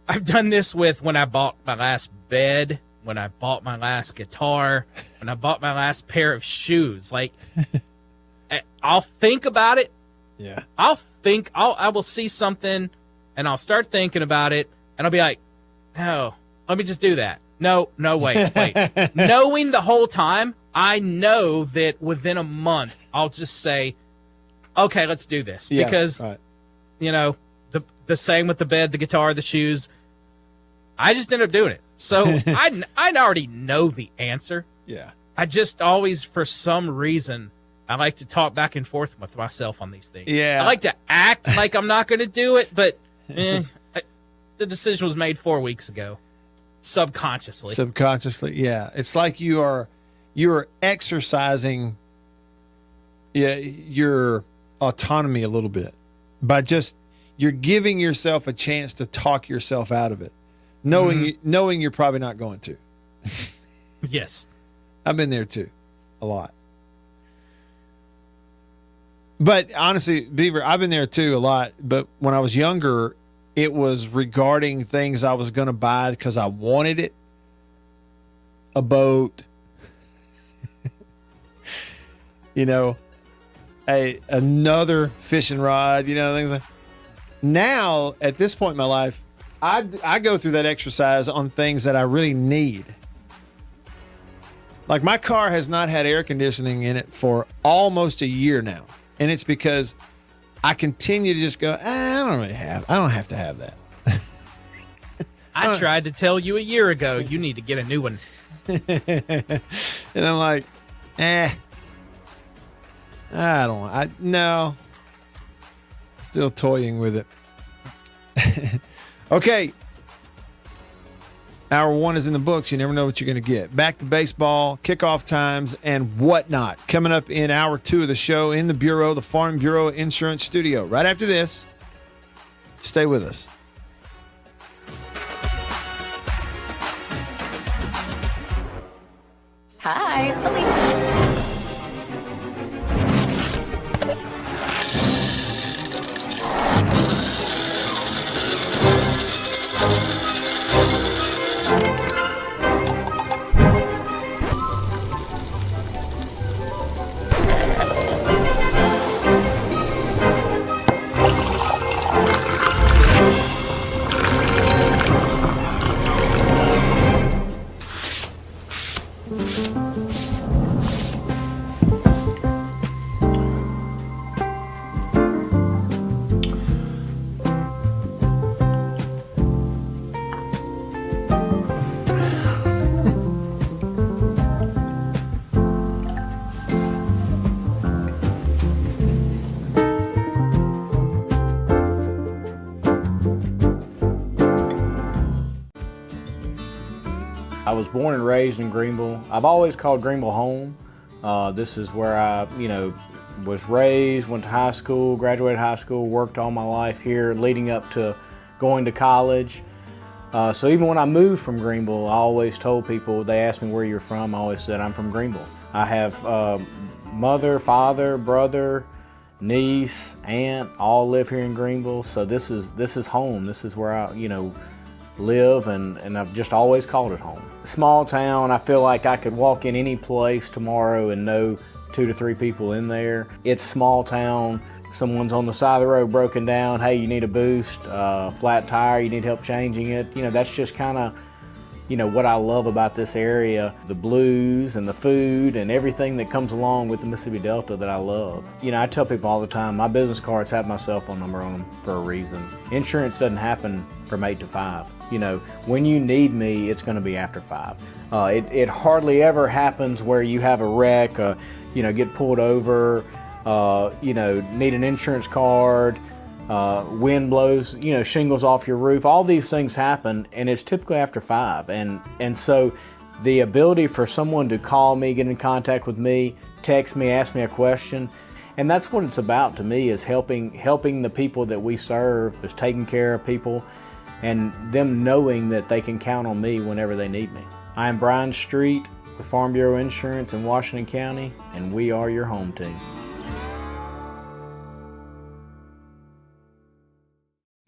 I've done this with when I bought my last bed, when I bought my last guitar, when I bought my last pair of shoes. Like, I'll think about it. Yeah. I will see something and I'll start thinking about it and I'll be like, oh, let me just do that. No, wait. Knowing the whole time, I know that within a month, I'll just say, okay, let's do this. Yeah, because, you know, the same with the bed, the guitar, the shoes. I just ended up doing it. So I already know the answer. Yeah. I just always, for some reason, I like to talk back and forth with myself on these things. Yeah. I like to act like I'm not going to do it, but the decision was made 4 weeks ago. Subconsciously, yeah. It's like you are exercising your autonomy a little bit by just, you're giving yourself a chance to talk yourself out of it, knowing you're probably not going to. Yes. I've been there too, a lot. But honestly, Beaver, I've been there too a lot. But when I was younger, it was regarding things I was going to buy because I wanted it. A boat, another fishing rod, things like. Now, at this point in my life, I go through that exercise on things that I really need. Like, my car has not had air conditioning in it for almost a year now. And it's because I continue to just go, I don't have to have that. I tried to tell you a year ago, you need to get a new one. And I'm like, no. Still toying with it. Okay. Hour 1 is in the books. You never know what you're going to get. Back to baseball, kickoff times, and whatnot. Coming up in hour 2 of the show in the Bureau, the Farm Bureau Insurance Studio. Right after this, stay with us. Hi, I was born and raised in Greenville. I've always called Greenville home. This is where I, was raised, went to high school, graduated high school, worked all my life here, leading up to going to college. So even when I moved from Greenville, I always told people, they asked me where you're from, I always said I'm from Greenville. I have mother, father, brother, niece, aunt, all live here in Greenville. So this is home. This is where I, live, and I've just always called it home. Small town, I feel like I could walk in any place tomorrow and know 2 to 3 people in there. It's small town. Someone's on the side of the road broken down. Hey, you need a boost, flat tire, you need help changing it. That's just kind of, what I love about this area, the blues and the food and everything that comes along with the Mississippi Delta that I love. I tell people all the time, my business cards have my cell phone number on them for a reason. Insurance doesn't happen from 8 to 5. When you need me, it's going to be after 5. It hardly ever happens where you have a wreck, get pulled over, need an insurance card, wind blows, shingles off your roof. All these things happen, and it's typically after 5. And so the ability for someone to call me, get in contact with me, text me, ask me a question, and that's what it's about to me, is helping the people that we serve, is taking care of people and them knowing that they can count on me whenever they need me. I am Brian Street with Farm Bureau Insurance in Washington County, and we are your home team.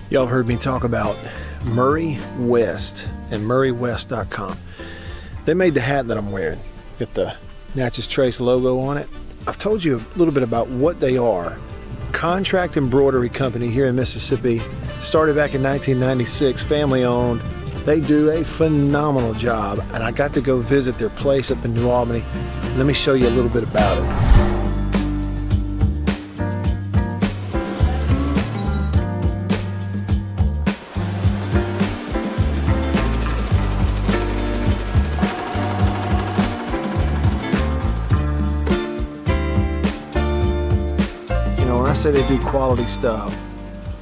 Y'all have heard me talk about Murray West and MurrayWest.com. They made the hat that I'm wearing. Got the Natchez Trace logo on it. I've told you a little bit about what they are. Contract embroidery company here in Mississippi. Started back in 1996, family owned. They do a phenomenal job, and I got to go visit their place up in New Albany. Let me show you a little bit about it. I say they do quality stuff.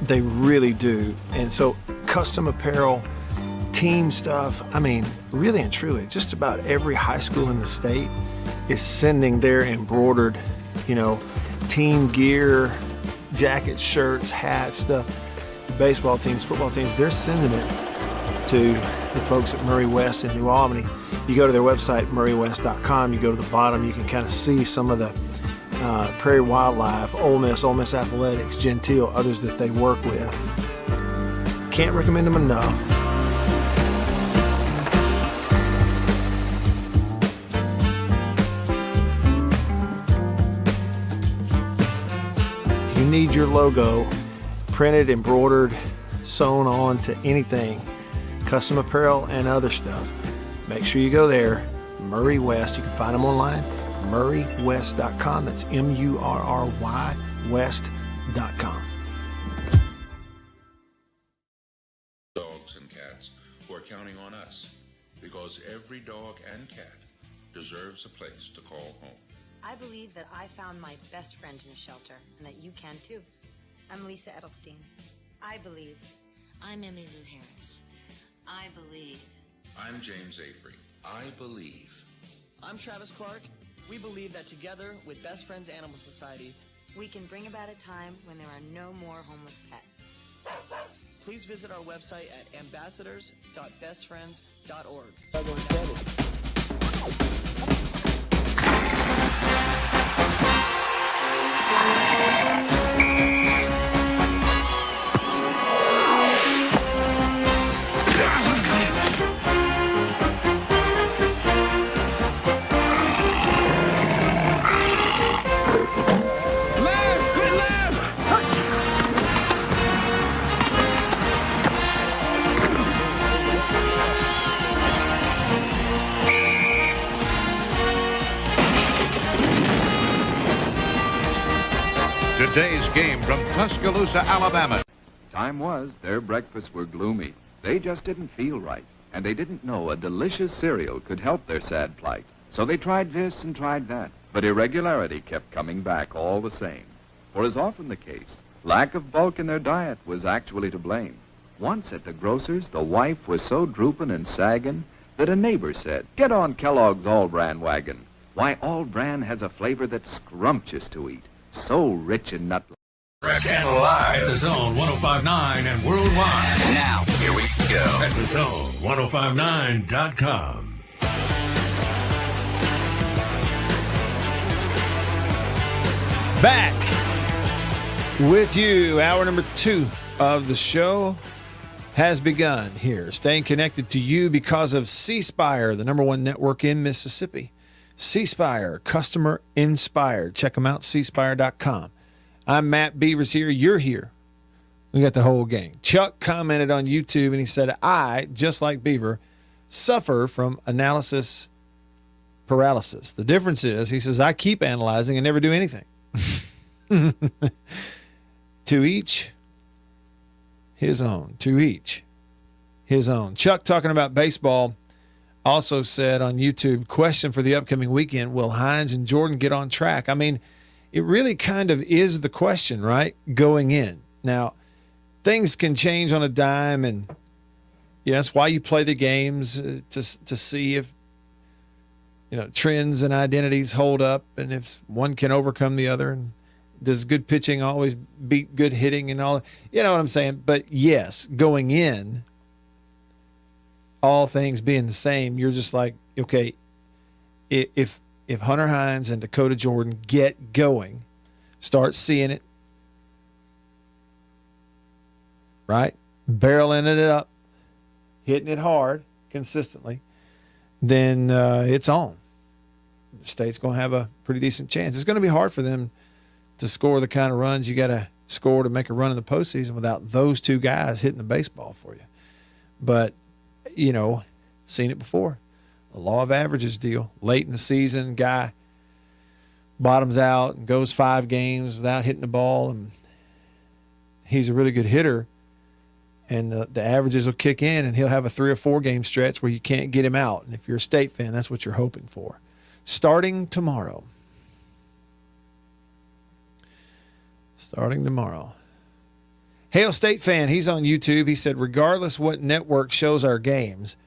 They really do. And so custom apparel, team stuff, really and truly, just about every high school in the state is sending their embroidered, team gear, jackets, shirts, hats, stuff. Baseball teams, football teams, they're sending it to the folks at Murray West in New Albany. You go to their website, MurrayWest.com, you go to the bottom, you can kind of see some of the Prairie Wildlife, Ole Miss Athletics, Gentile, others that they work with. Can't recommend them enough. If you need your logo printed, embroidered, sewn on to anything, custom apparel and other stuff, make sure you go there. Murray West, you can find them online. MurrayWest.com. That's MURRY West.com. Dogs and cats who are counting on us, because every dog and cat deserves a place to call home. I believe that I found my best friend in a shelter, and that you can too. I'm Lisa Edelstein. I believe. I'm Emily Lou Harris. I believe. I'm James Avery. I believe. I'm Travis Clark. We believe that together with Best Friends Animal Society, we can bring about a time when there are no more homeless pets. Please visit our website at ambassadors.bestfriends.org. Today's game from Tuscaloosa, Alabama. Time was their breakfasts were gloomy. They just didn't feel right, and they didn't know a delicious cereal could help their sad plight. So they tried this and tried that, but irregularity kept coming back all the same. For as often the case, lack of bulk in their diet was actually to blame. Once at the grocer's, the wife was so drooping and sagging that a neighbor said, "Get on Kellogg's All-Bran wagon. Why, All-Bran has a flavor that's scrumptious to eat. So rich in nut." And live at the Zone 105.9 and worldwide. Now, here we go. At the Zone 105.9.com. Back With you, hour number 2 of the show has begun here. Staying connected to you because of C Spire, the #1 network in Mississippi. C Spire, customer inspired. Check them out, cspire.com. I'm Matt Beavers here. You're here. We got the whole gang. Chuck commented on YouTube and he said, I, just like Beaver, suffer from analysis paralysis. The difference is, he says, I keep analyzing and never do anything. To each his own. To each his own. Chuck, talking about baseball, also said on YouTube, question for the upcoming weekend, will Hines and Jordan get on track? I mean, it really kind of is the question, right? Going in. Now, things can change on a dime, and that's why you play the games to see if trends and identities hold up and if one can overcome the other. And does good pitching always beat good hitting and all? You know what I'm saying? But yes, going in, all things being the same, you're just like, okay, if Hunter Hines and Dakota Jordan get going, start seeing it, right? Barreling it up, hitting it hard consistently, then it's on. The state's going to have a pretty decent chance. It's going to be hard for them to score the kind of runs you got to score to make a run in the postseason without those two guys hitting the baseball for you. But, seen it before. The law of averages deal. Late in the season, guy bottoms out and goes 5 games without hitting the ball, and he's a really good hitter, and the averages will kick in, and he'll have a 3 or 4 game stretch where you can't get him out. And if you're a State fan, that's what you're hoping for. Starting tomorrow. Hail State fan, he's on YouTube. He said, regardless what network shows our games,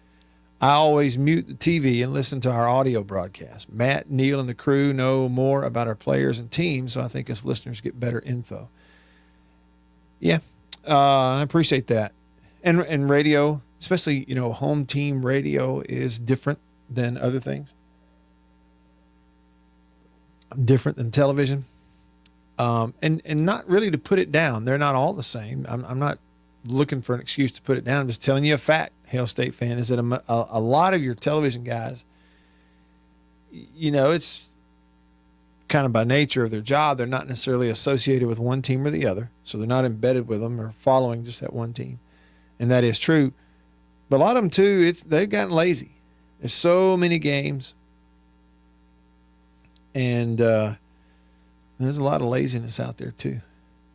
I always mute the TV and listen to our audio broadcast. Matt, Neil, and the crew know more about our players and teams, so I think us listeners get better info. Yeah, I appreciate that. And radio, especially, home team radio is different than other things. Different than television. And not really to put it down. They're not all the same. I'm not looking for an excuse to put it down. I'm just telling you a fact, Hail State fan, is that a lot of your television guys, it's kind of by nature of their job. They're not necessarily associated with one team or the other. So they're not embedded with them or following just that one team. And that is true. But a lot of them too, they've gotten lazy. There's so many games. And, there's a lot of laziness out there too.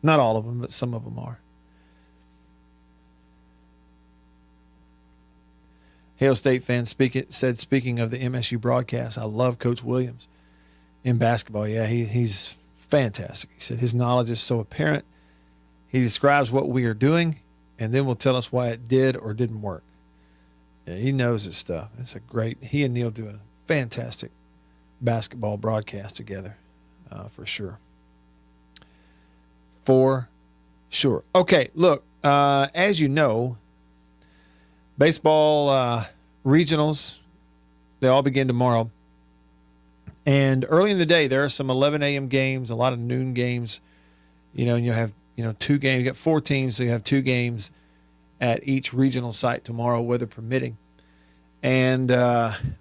Not all of them, but some of them are. Hail State fan said, speaking of the MSU broadcast, I love Coach Williams in basketball. Yeah, he's fantastic. He said his knowledge is so apparent. He describes what we are doing and then will tell us why it did or didn't work. Yeah, he knows his stuff. He and Neil do a fantastic basketball broadcast together. For sure. Okay, look, as you know, baseball regionals, they all begin tomorrow. And early in the day, there are some 11 a.m. games, a lot of noon games, and you'll have, 2 games. You got 4 teams, so you have 2 games at each regional site tomorrow, weather permitting. And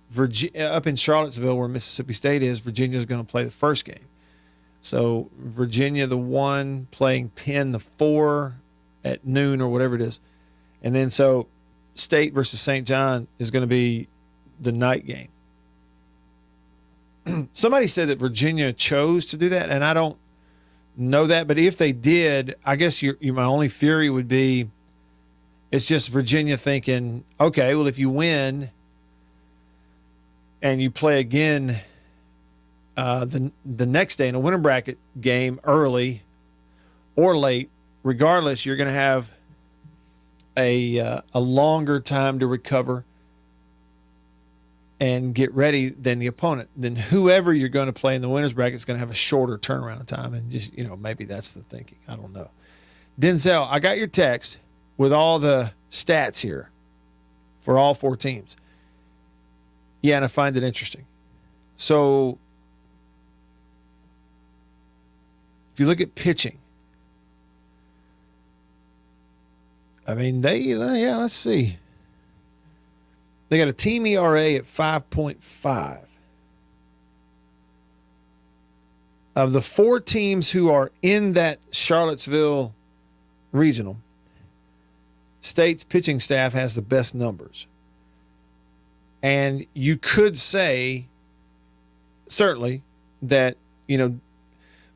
Virginia, up in Charlottesville, where Mississippi State is, Virginia's going to play the first game. So Virginia, the 1, playing Penn, the 4 at noon or whatever it is. And then so State versus St. John is going to be the night game. Somebody said that Virginia chose to do that, and I don't know that. But if they did, I guess my only theory would be it's just Virginia thinking, okay, well, if you win and you play again the next day in a winter bracket game, early or late, regardless, you're going to have a longer time to recover and get ready than the opponent. Then whoever you're going to play in the winners bracket is going to have a shorter turnaround time, and just maybe that's the thinking. I don't know. Denzel, I got your text with all the stats here for all 4 teams. Yeah, and I find it interesting. So if you look at pitching, I mean, let's see. They got a team ERA at 5.5. Of the 4 teams who are in that Charlottesville regional, State's pitching staff has the best numbers. And you could say, certainly, that,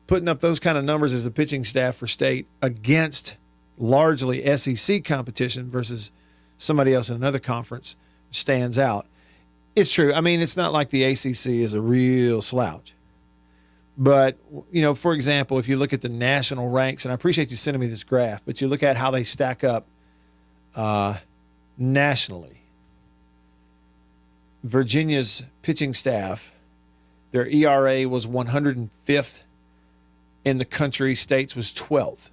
putting up those kind of numbers as a pitching staff for State against largely SEC competition versus somebody else in another conference stands out. It's true. I mean, it's not like the ACC is a real slouch. But, for example, if you look at the national ranks, and I appreciate you sending me this graph, but you look at how they stack up nationally. Virginia's pitching staff, their ERA was 105th in the country. State's was 12th.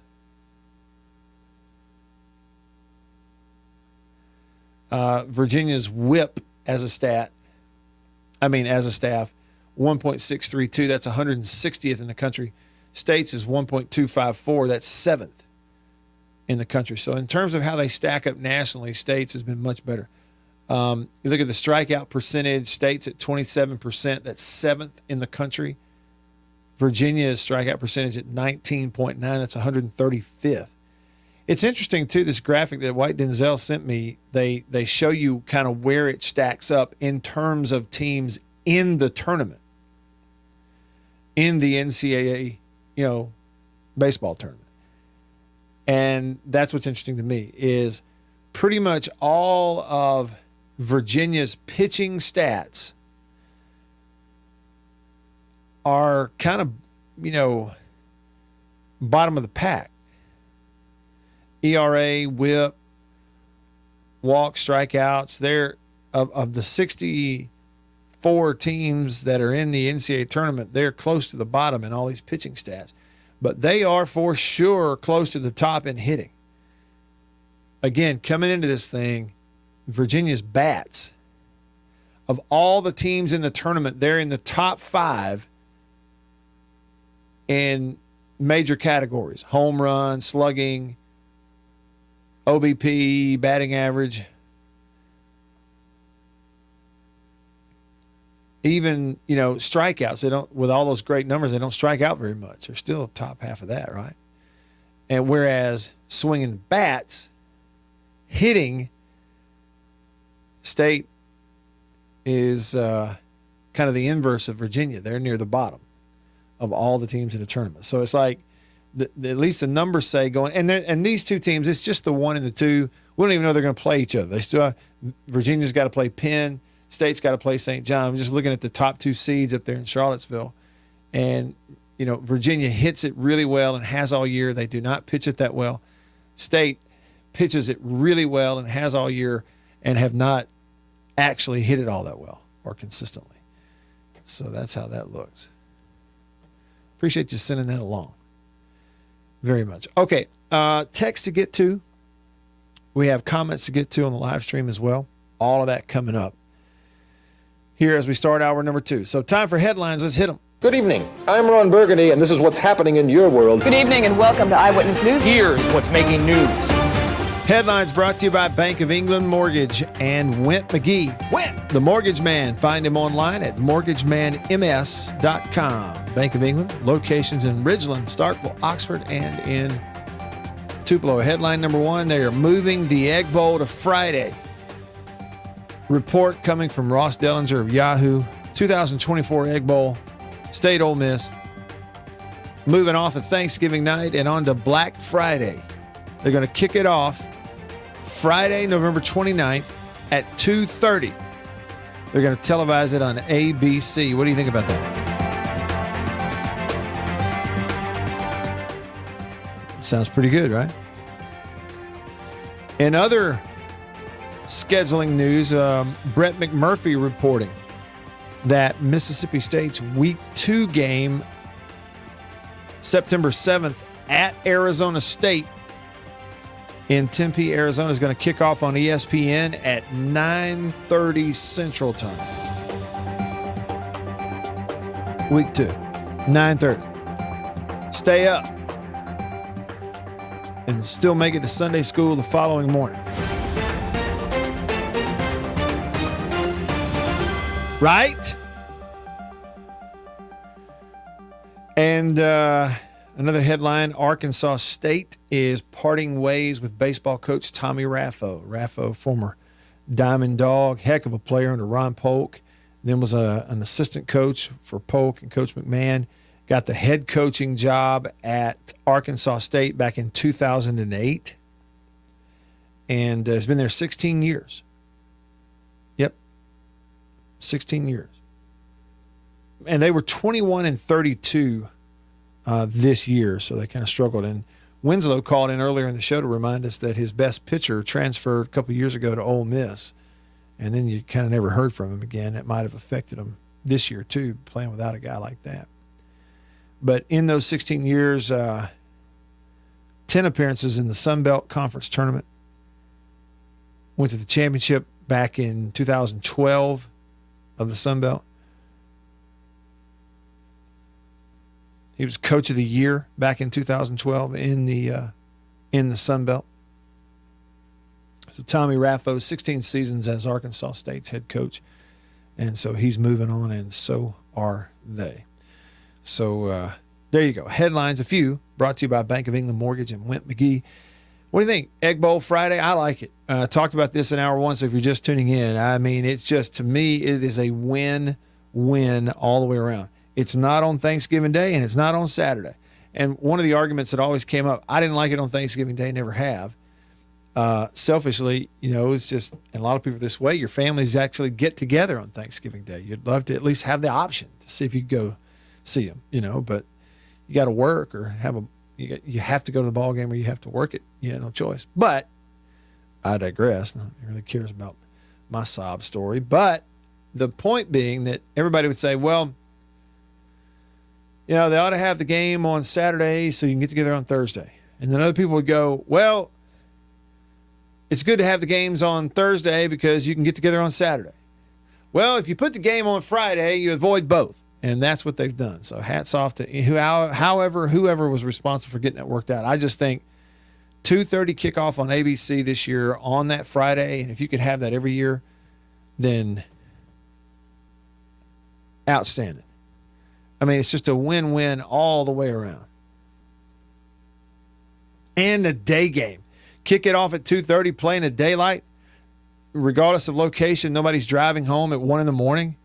Virginia's WHIP as a staff, 1.632. That's 160th in the country. State's is 1.254. That's 7th in the country. So in terms of how they stack up nationally, State's has been much better. You look at the strikeout percentage, State's at 27%. That's 7th in the country. Virginia's strikeout percentage at 19.9. That's 135th. It's interesting, too, this graphic that White Denzel sent me. They show you kind of where it stacks up in terms of teams in the tournament, in the NCAA, baseball tournament. And that's what's interesting to me is pretty much all of Virginia's pitching stats are kind of, bottom of the pack. ERA, WHIP, walks, strikeouts. They're of the 64 teams that are in the NCAA tournament, they're close to the bottom in all these pitching stats. But they are for sure close to the top in hitting. Again, coming into this thing, Virginia's bats, of all the teams in the tournament, they're in the top 5 in major categories: home run, slugging, OBP, batting average. Even, strikeouts. They don't, with all those great numbers, they don't strike out very much. They're still top half of that, right? And whereas swinging the bats, hitting, State is kind of the inverse of Virginia. They're near the bottom of all the teams in the tournament. So it's like, at least the numbers say going, and these two teams, it's just the 1 and the 2. We don't even know they're going to play each other. They still Virginia's got to play Penn. State's got to play St. John. I'm just looking at the top 2 seeds up there in Charlottesville. And, Virginia hits it really well and has all year. They do not pitch it that well. State pitches it really well and has all year and have not actually hit it all that well or consistently. So that's how that looks. Appreciate you sending that along. Very much. Okay, text to get to. We have comments to get to on the live stream as well. All of that coming up here as we start hour number 2. So time for headlines. Let's hit them. Good evening. I'm Ron Burgundy, and this is what's happening in your world. Good evening, and welcome to Eyewitness News. Here's what's making news. Headlines brought to you by Bank of England Mortgage and Went McGee. Went! The Mortgage Man. Find him online at mortgagemanms.com. Bank of England, locations in Ridgeland, Starkville, Oxford, and in Tupelo. Headline number 1, they are moving the Egg Bowl to Friday. Report coming from Ross Dellinger of Yahoo. 2024 Egg Bowl, State Ole Miss. Moving off of Thanksgiving night and on to Black Friday. They're going to kick it off Friday, November 29th at 2:30. They're going to televise it on ABC. What do you think about that? Sounds pretty good, right? In other scheduling news, Brett McMurphy reporting that Mississippi State's Week 2 game, September 7th at Arizona State in Tempe, Arizona, is going to kick off on ESPN at 9:30 Central Time. Week 2, 9:30. Stay up. and still make it to Sunday school the following morning. Right? And another headline, Arkansas State is parting ways with baseball coach Tommy Raffo. Raffo, former Diamond Dog, heck of a player under Ron Polk. Then was an assistant coach for Polk and Coach McMahon. Got the head coaching job at Arkansas State back in 2008. And has been there 16 years. Yep. 16 years. And they were 21-32 this year, so they kind of struggled. And Winslow called in earlier in the show to remind us that his best pitcher transferred a couple years ago to Ole Miss. And then you kind of never heard from him again. That might have affected him this year, too, playing without a guy like that. But in those 16 years, 10 appearances in the Sun Belt Conference Tournament. Went to the championship back in 2012 of the Sun Belt. He was coach of the year back in 2012 in the Sun Belt. So Tommy Raffo, 16 seasons as Arkansas State's head coach. And so he's moving on, and so are they. So there you go. Headlines, a few, brought to you by Bank of England Mortgage and Went McGee. What do you think? Egg Bowl Friday? I like it. Talked about this in hour one, so if you're just tuning in, I mean, it's just, to me, it is a win-win all the way around. It's not on Thanksgiving Day, and it's not on Saturday. And one of the arguments that always came up, I didn't like it on Thanksgiving Day, never have. Selfishly, it's just, and a lot of people this way, your families actually get together on Thanksgiving Day. You'd love to at least have the option to see if you go see them, but you got to work or you have to go to the ball game or you have to work it. You have no choice. But I digress. Nobody really cares about my sob story. But the point being that everybody would say, well, they ought to have the game on Saturday so you can get together on Thursday. And then other people would go, well, it's good to have the games on Thursday because you can get together on Saturday. Well, if you put the game on Friday, you avoid both. And that's what they've done. So hats off to whoever was responsible for getting that worked out. I just think 2:30 kickoff on ABC this year on that Friday, and if you could have that every year, then outstanding. I mean, it's just a win-win all the way around. And a day game. Kick it off at 2:30, play in the daylight, regardless of location. Nobody's driving home at 1 a.m.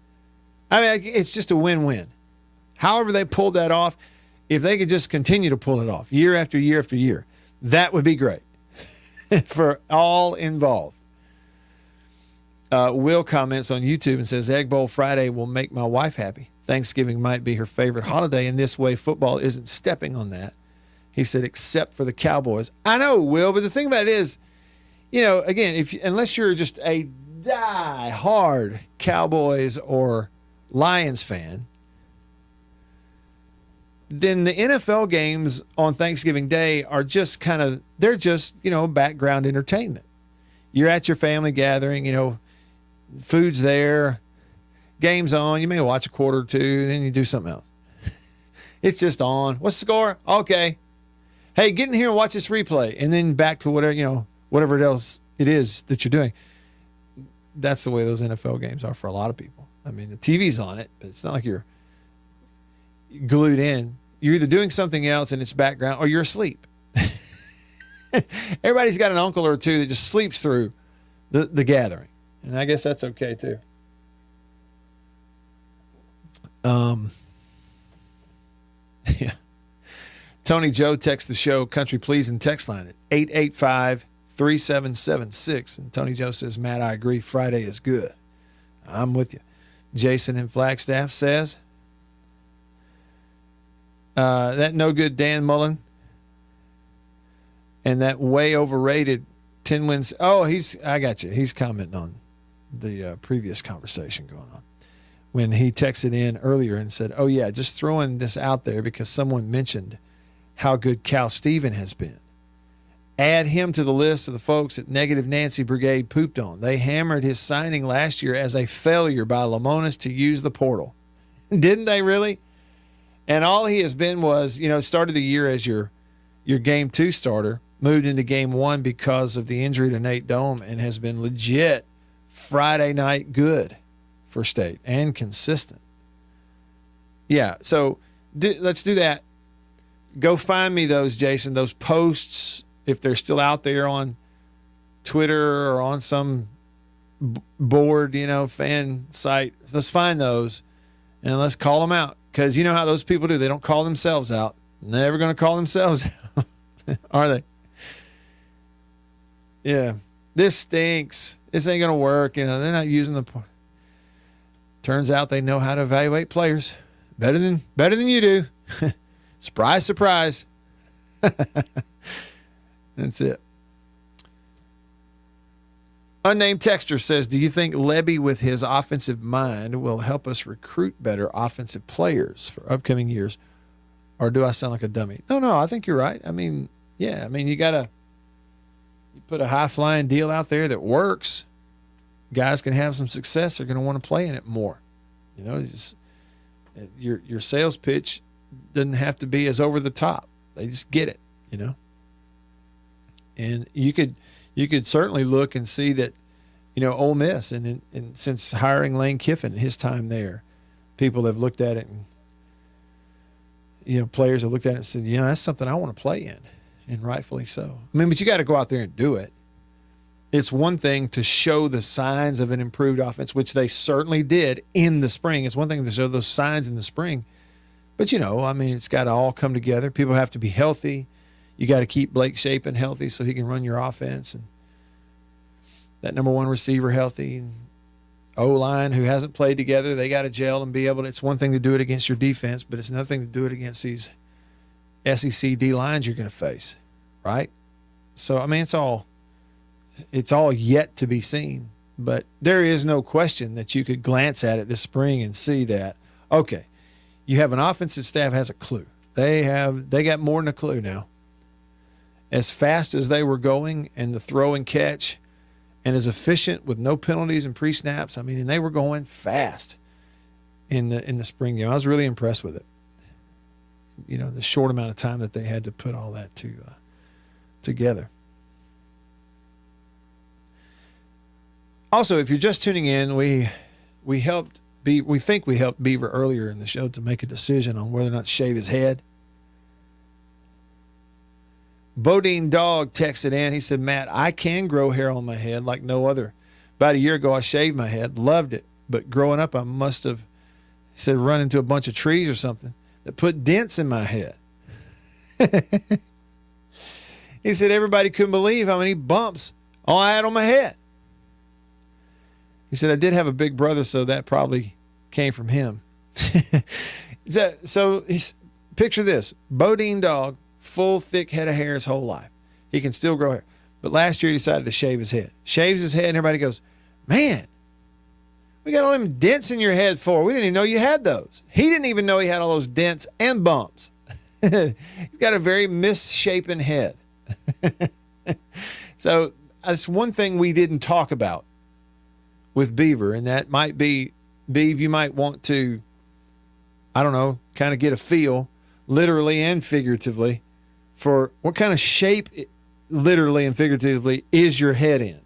I mean, it's just a win-win. However they pulled that off, if they could just continue to pull it off year after year after year, that would be great for all involved. Will comments on YouTube and says, Egg Bowl Friday will make my wife happy. Thanksgiving might be her favorite holiday, and this way football isn't stepping on that. He said, except for the Cowboys. I know, Will, but the thing about it is, again, unless you're just a die-hard Cowboys or Lions fan, then the NFL games on Thanksgiving Day are just they're just, background entertainment. You're at your family gathering, food's there, game's on. You may watch a quarter or two, then you do something else. It's just on. What's the score? Okay. Hey, get in here and watch this replay, and then back to whatever else it is that you're doing. That's the way those NFL games are for a lot of people. I mean, the TV's on it, but it's not like you're glued in. You're either doing something else in its background or you're asleep. Everybody's got an uncle or two that just sleeps through the gathering, and I guess that's okay too. Yeah. Tony Joe texts the show Country Pleasing text line at 885-3776. And Tony Joe says, Matt, I agree. Friday is good. I'm with you. Jason in Flagstaff says, that no good Dan Mullen and that way overrated 10 wins. Oh, I got you. He's commenting on the previous conversation going on. When he texted in earlier and said, oh, yeah, just throwing this out there because someone mentioned how good Cal Steven has been. Add him to the list of the folks that Negative Nancy Brigade pooped on. They hammered his signing last year as a failure by Lamonis to use the portal. Didn't they really? And all he has been was, started the year as your game 2 starter, moved into game 1 because of the injury to Nate Dome and has been legit Friday night good for State and consistent. Yeah, so let's do that. Go find me those, Jason, those posts, if they're still out there on Twitter or on some board, fan site. Let's find those and let's call them out, because you know how those people do. They don't call themselves out. Never going to call themselves out, are they? Yeah, this stinks. This ain't going to work. They're not using the. Turns out they know how to evaluate players better than you do. Surprise, surprise. That's it. Unnamed texter says, do you think Lebby with his offensive mind will help us recruit better offensive players for upcoming years? Or do I sound like a dummy? No, I think you're right. You put a high-flying deal out there that works. Guys can have some success. They're going to want to play in it more. Your sales pitch doesn't have to be as over the top. They just get it, And you could certainly look and see that, Ole Miss, and since hiring Lane Kiffin, his time there, people have looked at it and, players have looked at it and said, that's something I want to play in, and rightfully so. But you got to go out there and do it. It's one thing to show the signs of an improved offense, which they certainly did in the spring. It's one thing to show those signs in the spring. But, it's got to all come together. People have to be healthy. You got to keep Blake Shapen healthy so he can run your offense, and that number one receiver healthy, and O-line who hasn't played together, they got to gel and be able to. It's one thing to do it against your defense, but it's another thing to do it against these SEC D-lines you're going to face, right? So, it's all yet to be seen, but there is no question that you could glance at it this spring and see that, okay, you have an offensive staff has a clue. They got more than a clue now. As fast as they were going and the throw and catch, and as efficient with no penalties and pre-snaps, and they were going fast in the spring game. I was really impressed with it. The short amount of time that they had to put all that together. Also, if you're just tuning in, we think we helped Beaver earlier in the show to make a decision on whether or not to shave his head. Bodine Dog texted in. He said, Matt, I can grow hair on my head like no other. About a year ago, I shaved my head. Loved it. But growing up, I must have, he said, run into a bunch of trees or something that put dents in my head. He said, everybody couldn't believe how many bumps all I had on my head. He said, I did have a big brother, so that probably came from him. So picture this. Bodine Dog, full, thick head of hair his whole life. He can still grow hair. But last year he decided to shave his head. Shaves his head, and everybody goes, man, we got all them dents in your head for. We didn't even know you had those. He didn't even know he had all those dents and bumps. He's got a very misshapen head. So that's one thing we didn't talk about with Beaver, and that might be, Beav, you might want to, I don't know, kind of get a feel, literally and figuratively, for what kind of shape, literally and figuratively, is your head in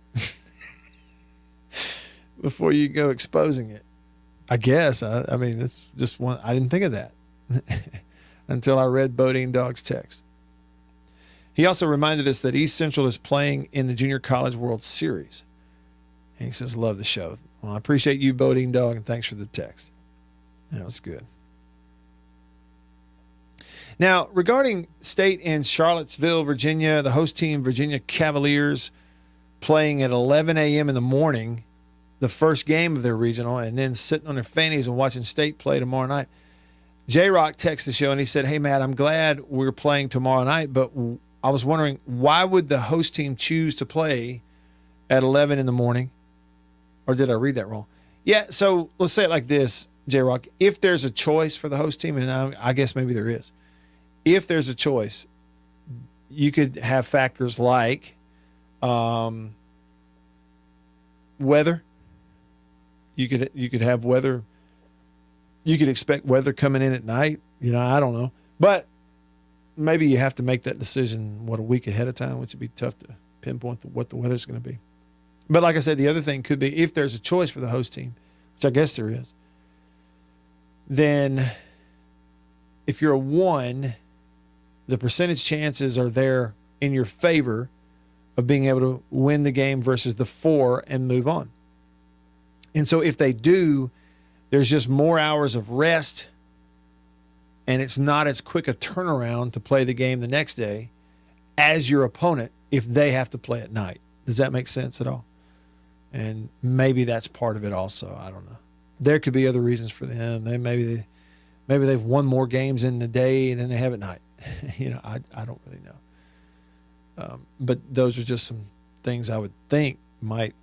before you go exposing it. I guess. That's just one. I didn't think of that until I read Bodine Dog's text. He also reminded us that East Central is playing in the Junior College World Series. And he says, love the show. Well, I appreciate you, Bodine Dog, and thanks for the text. That was good. Now, regarding State in Charlottesville, Virginia, the host team, Virginia Cavaliers, playing at 11 a.m. in the morning, the first game of their regional, and then sitting on their fannies and watching State play tomorrow night. J-Rock texted the show, and he said, hey, Matt, I'm glad we're playing tomorrow night, but I was wondering, why would the host team choose to play at 11 in the morning? Or did I read that wrong? Yeah, so let's say it like this, J-Rock. If there's a choice for the host team, and I guess maybe there is, if there's a choice, you could have factors like weather. You could have weather. You could expect weather coming in at night. I don't know. But maybe you have to make that decision, a week ahead of time, which would be tough to pinpoint what the weather's going to be. But like I said, the other thing could be if there's a choice for the host team, which I guess there is, then if you're a 1, the percentage chances are there in your favor of being able to win the game versus the 4 and move on. And so if they do, there's just more hours of rest, and it's not as quick a turnaround to play the game the next day as your opponent if they have to play at night. Does that make sense at all? And maybe that's part of it also. I don't know. There could be other reasons for them. Maybe they've won more games in the day than they have at night. I don't really know. But those are just some things I would think might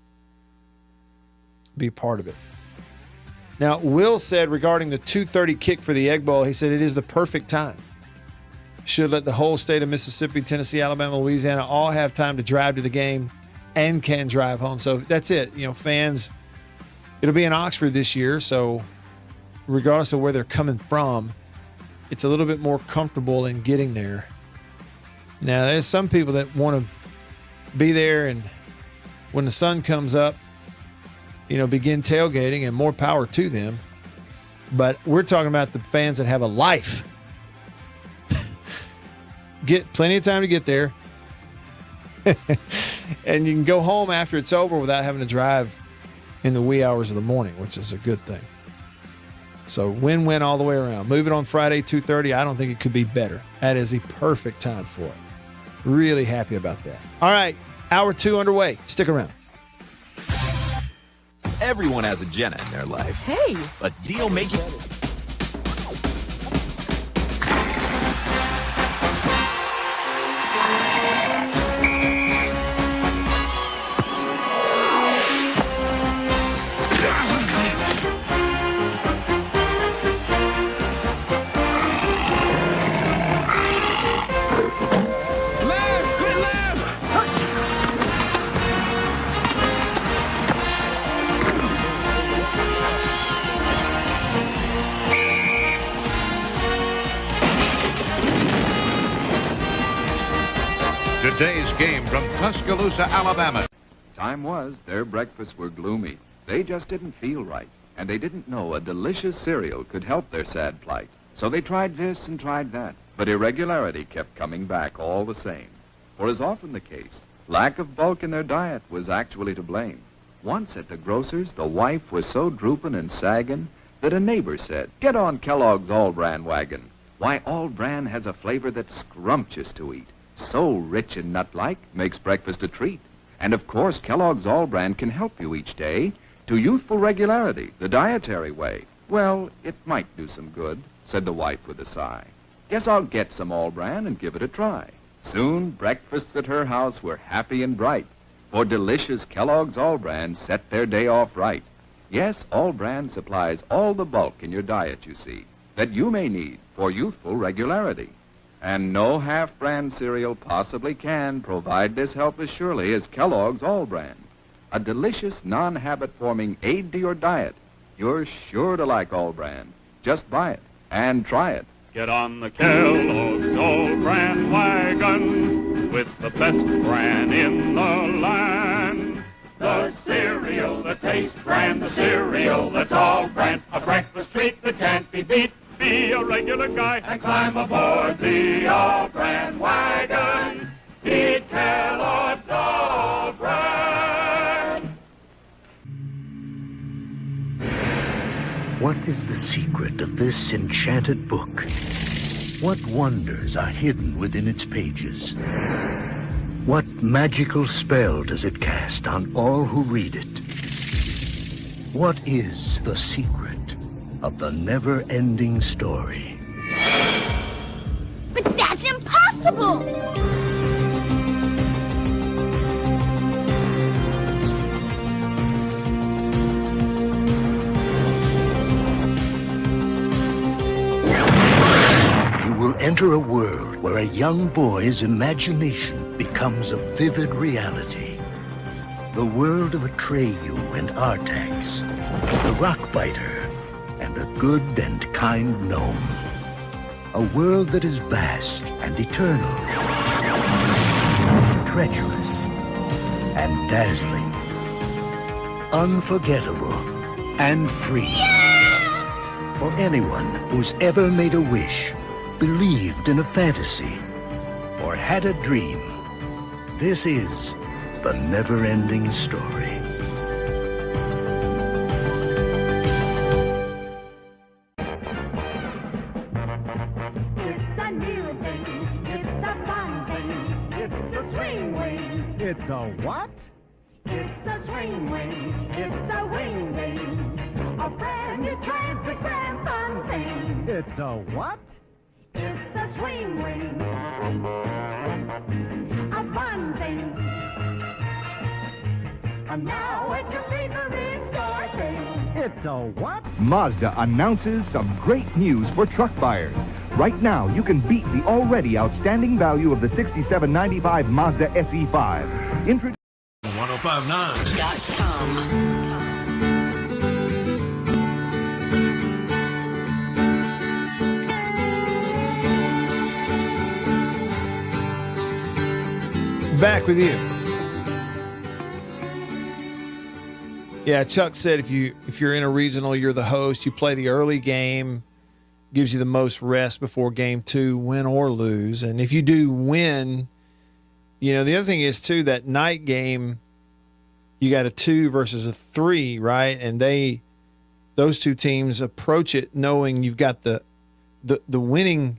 be part of it. Now, Will said regarding the 2:30 kick for the Egg Bowl, he said it is the perfect time. Should let the whole state of Mississippi, Tennessee, Alabama, Louisiana all have time to drive to the game and can drive home. So that's it. Fans, it'll be in Oxford this year, so regardless of where they're coming from, it's a little bit more comfortable in getting there. Now, there's some people that want to be there and when the sun comes up, begin tailgating, and more power to them. But we're talking about the fans that have a life. Get plenty of time to get there. And you can go home after it's over without having to drive in the wee hours of the morning, which is a good thing. So win-win all the way around. Move it on Friday, 2:30. I don't think it could be better. That is a perfect time for it. Really happy about that. All right, hour 2 underway. Stick around. Everyone has a Jenna in their life. Hey! But deal making... Today's game from Tuscaloosa, Alabama. Time was their breakfasts were gloomy. They just didn't feel right, and they didn't know a delicious cereal could help their sad plight. So they tried this and tried that, but irregularity kept coming back all the same. For as often the case, lack of bulk in their diet was actually to blame. Once at the grocer's, the wife was so drooping and sagging that a neighbor said, "Get on Kellogg's All-Bran wagon. Why, All-Bran has a flavor that's scrumptious to eat. So rich and nut-like, makes breakfast a treat. And of course, Kellogg's All-Bran can help you each day to youthful regularity, the dietary way." "Well, it might do some good," said the wife with a sigh. "Guess I'll get some All-Bran and give it a try." Soon, breakfasts at her house were happy and bright, for delicious Kellogg's All-Bran set their day off right. Yes, All-Bran supplies all the bulk in your diet, you see, that you may need for youthful regularity. And no half-brand cereal possibly can provide this help as surely as Kellogg's All-Bran. A delicious, non-habit-forming aid to your diet. You're sure to like All-Bran. Just buy it and try it. Get on the Kellogg's All-Bran wagon with the best bran in the land. The cereal, the taste bran, the cereal that's All-Bran. A breakfast treat that can't be beat. Be a regular guy and climb aboard the All-Bran wagon. Eat Kellogg's All-Bran. What is the secret of this enchanted book? What wonders are hidden within its pages? What magical spell does it cast on all who read it? What is the secret of the never-ending story? But that's impossible! You will enter a world where a young boy's imagination becomes a vivid reality. The world of Atreyu and Artax, the Rockbiter, and a good and kind gnome. A world that is vast and eternal, treacherous and dazzling, unforgettable and free. For anyone who's ever made a wish, believed in a fantasy, or had a dream, this is the never-ending story. It's a new thing. It's a fun thing. It's a swing wing. It's a what? It's a swing wing. It's a wing wing. A brand new transgrand fun thing. It's a what? It's a swing wing. A fun thing. And now it's your favorite store thing. It's a what? Mazda announces some great news for truck buyers. Right now, you can beat the already outstanding value of the $67.95 Mazda SE5. 1059.com. Back with you. Yeah, Chuck said if you're in a regional, you're the host. You play the early game, gives you the most rest before game 2, win or lose. And if you do win, the other thing is too, that night game, you got a 2 versus a 3, right? And those two teams approach it knowing you've got the winning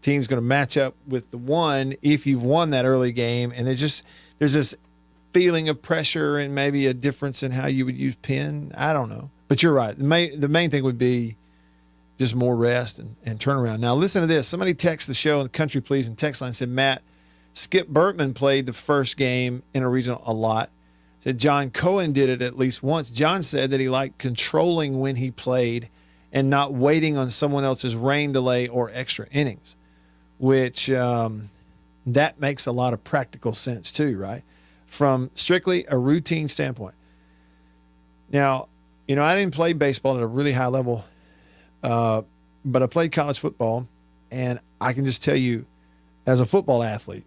team's going to match up with the one if you've won that early game. And there's this feeling of pressure and maybe a difference in how you would use pin. I don't know. But you're right. The main thing would be just more rest and turnaround. Now, listen to this. Somebody texted the show on the Country Please and text line said, Matt, Skip Burtman played the first game in a regional a lot. Said John Cohen did it at least once. John said that he liked controlling when he played and not waiting on someone else's rain delay or extra innings, which that makes a lot of practical sense too, right? From strictly a routine standpoint. Now, I didn't play baseball at a really high level, but I played college football, and I can just tell you as a football athlete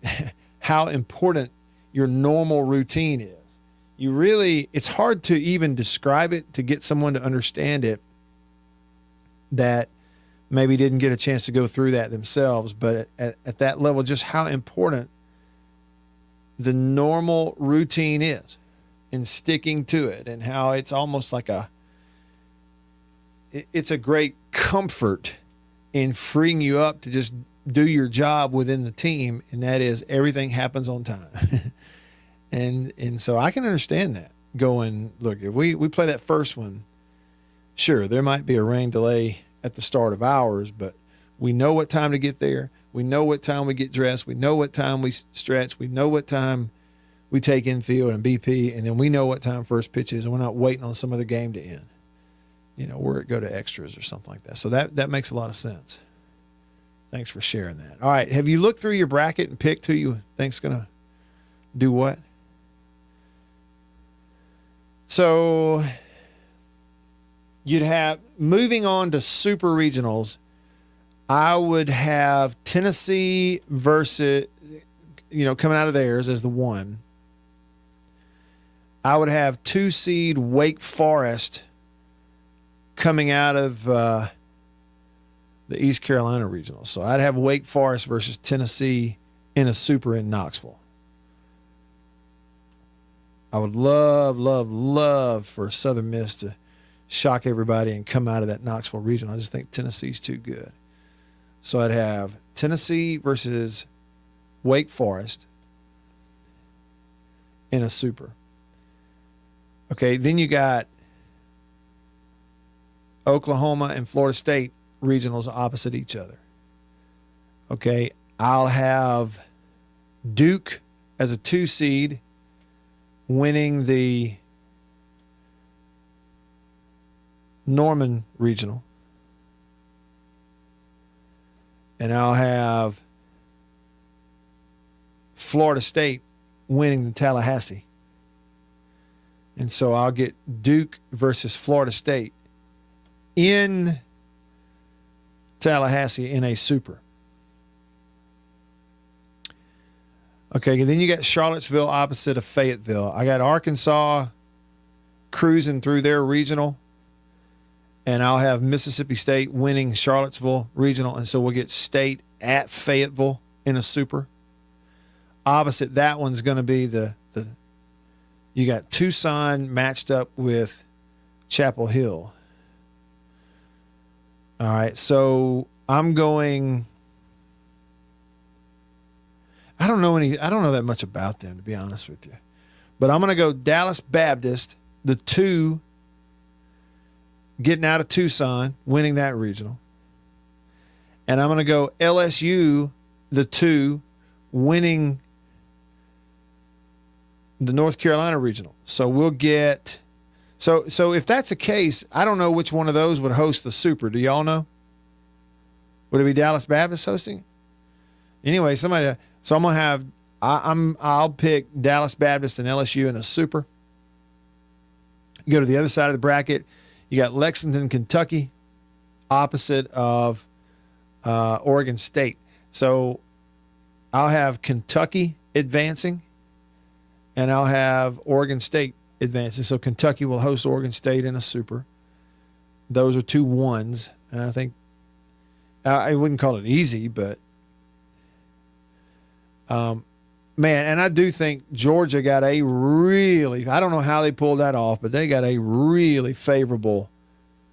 how important your normal routine is. It's hard to even describe it to get someone to understand it that maybe didn't get a chance to go through that themselves, but at that level, just how important the normal routine is and sticking to it, and how it's almost like it's a great comfort in freeing you up to just do your job within the team, and that is everything happens on time. and so I can understand that going, look, if we play that first one, sure, there might be a rain delay at the start of ours, but we know what time to get there. We know what time we get dressed. We know what time we stretch. We know what time we take infield and BP, and then we know what time first pitch is, and we're not waiting on some other game to end, where it go to extras or something like that. So that makes a lot of sense. Thanks for sharing that. All right, have you looked through your bracket and picked who you think's going to do what? So you'd have, moving on to super regionals, I would have Tennessee versus, coming out of theirs as the 1. I would have 2 seed Wake Forest coming out of the East Carolina regional. So I'd have Wake Forest versus Tennessee in a super in Knoxville. I would love for Southern Miss to shock everybody and come out of that Knoxville regional. I just think Tennessee's too good. So I'd have Tennessee versus Wake Forest in a super. Okay, then you got Oklahoma and Florida State regionals opposite each other. Okay, I'll have Duke as a 2 seed winning the Norman regional. And I'll have Florida State winning the Tallahassee. And so I'll get Duke versus Florida State in Tallahassee in a super. Okay, then you got Charlottesville opposite of Fayetteville. I got Arkansas cruising through their regional, and I'll have Mississippi State winning Charlottesville regional, and so we'll get State at Fayetteville in a super. Opposite that one's going to be you got Tucson matched up with Chapel Hill. All right, so I'm going. I don't know that much about them, to be honest with you, but I'm going to go Dallas Baptist, the 2, getting out of Tucson, winning that regional, and I'm going to go LSU, the 2, winning the North Carolina regional. So we'll get. So if that's the case, I don't know which one of those would host the super. Do y'all know? Would it be Dallas Baptist hosting? Anyway, somebody. So I'm gonna have. I'll pick Dallas Baptist and LSU in a super. You go to the other side of the bracket. You got Lexington, Kentucky, opposite of Oregon State. So I'll have Kentucky advancing, and I'll have Oregon State advancing. So Kentucky will host Oregon State in a super. Those are 2 ones. And I think I wouldn't call it easy, but man, and I do think Georgia got I don't know how they pulled that off, but they got a really favorable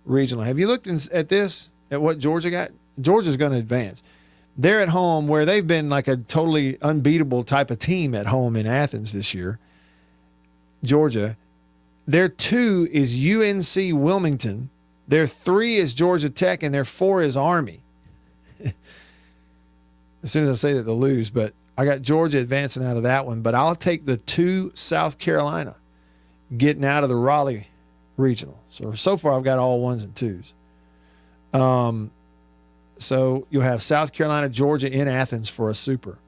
regional. Have you looked at what Georgia got? Georgia's going to advance. They're at home where they've been like a totally unbeatable type of team at home in Athens this year. Georgia. Their 2 is UNC Wilmington. Their 3 is Georgia Tech, and their 4 is Army. As soon as I say that, they'll lose, but I got Georgia advancing out of that one. But I'll take the 2 South Carolina getting out of the Raleigh regional. So far I've got all 1s and 2s. So you'll have South Carolina, Georgia in Athens for a super.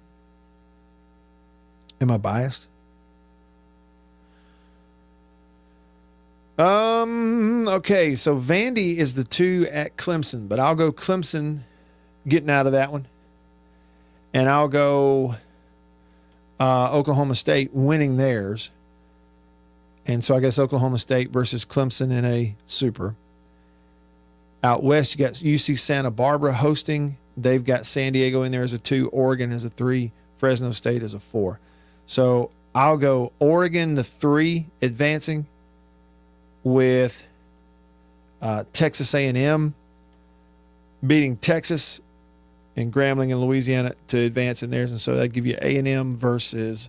Am I biased? Okay, so Vandy is the 2 at Clemson, but I'll go Clemson getting out of that one. And I'll go Oklahoma State winning theirs. And so I guess Oklahoma State versus Clemson in a super. Out west, you got UC Santa Barbara hosting. They've got San Diego in there as a 2, Oregon as a 3, Fresno State as a 4. So I'll go Oregon, the 3, advancing with Texas A&M beating Texas and Grambling and Louisiana to advance in theirs. And so that'd give you A&M versus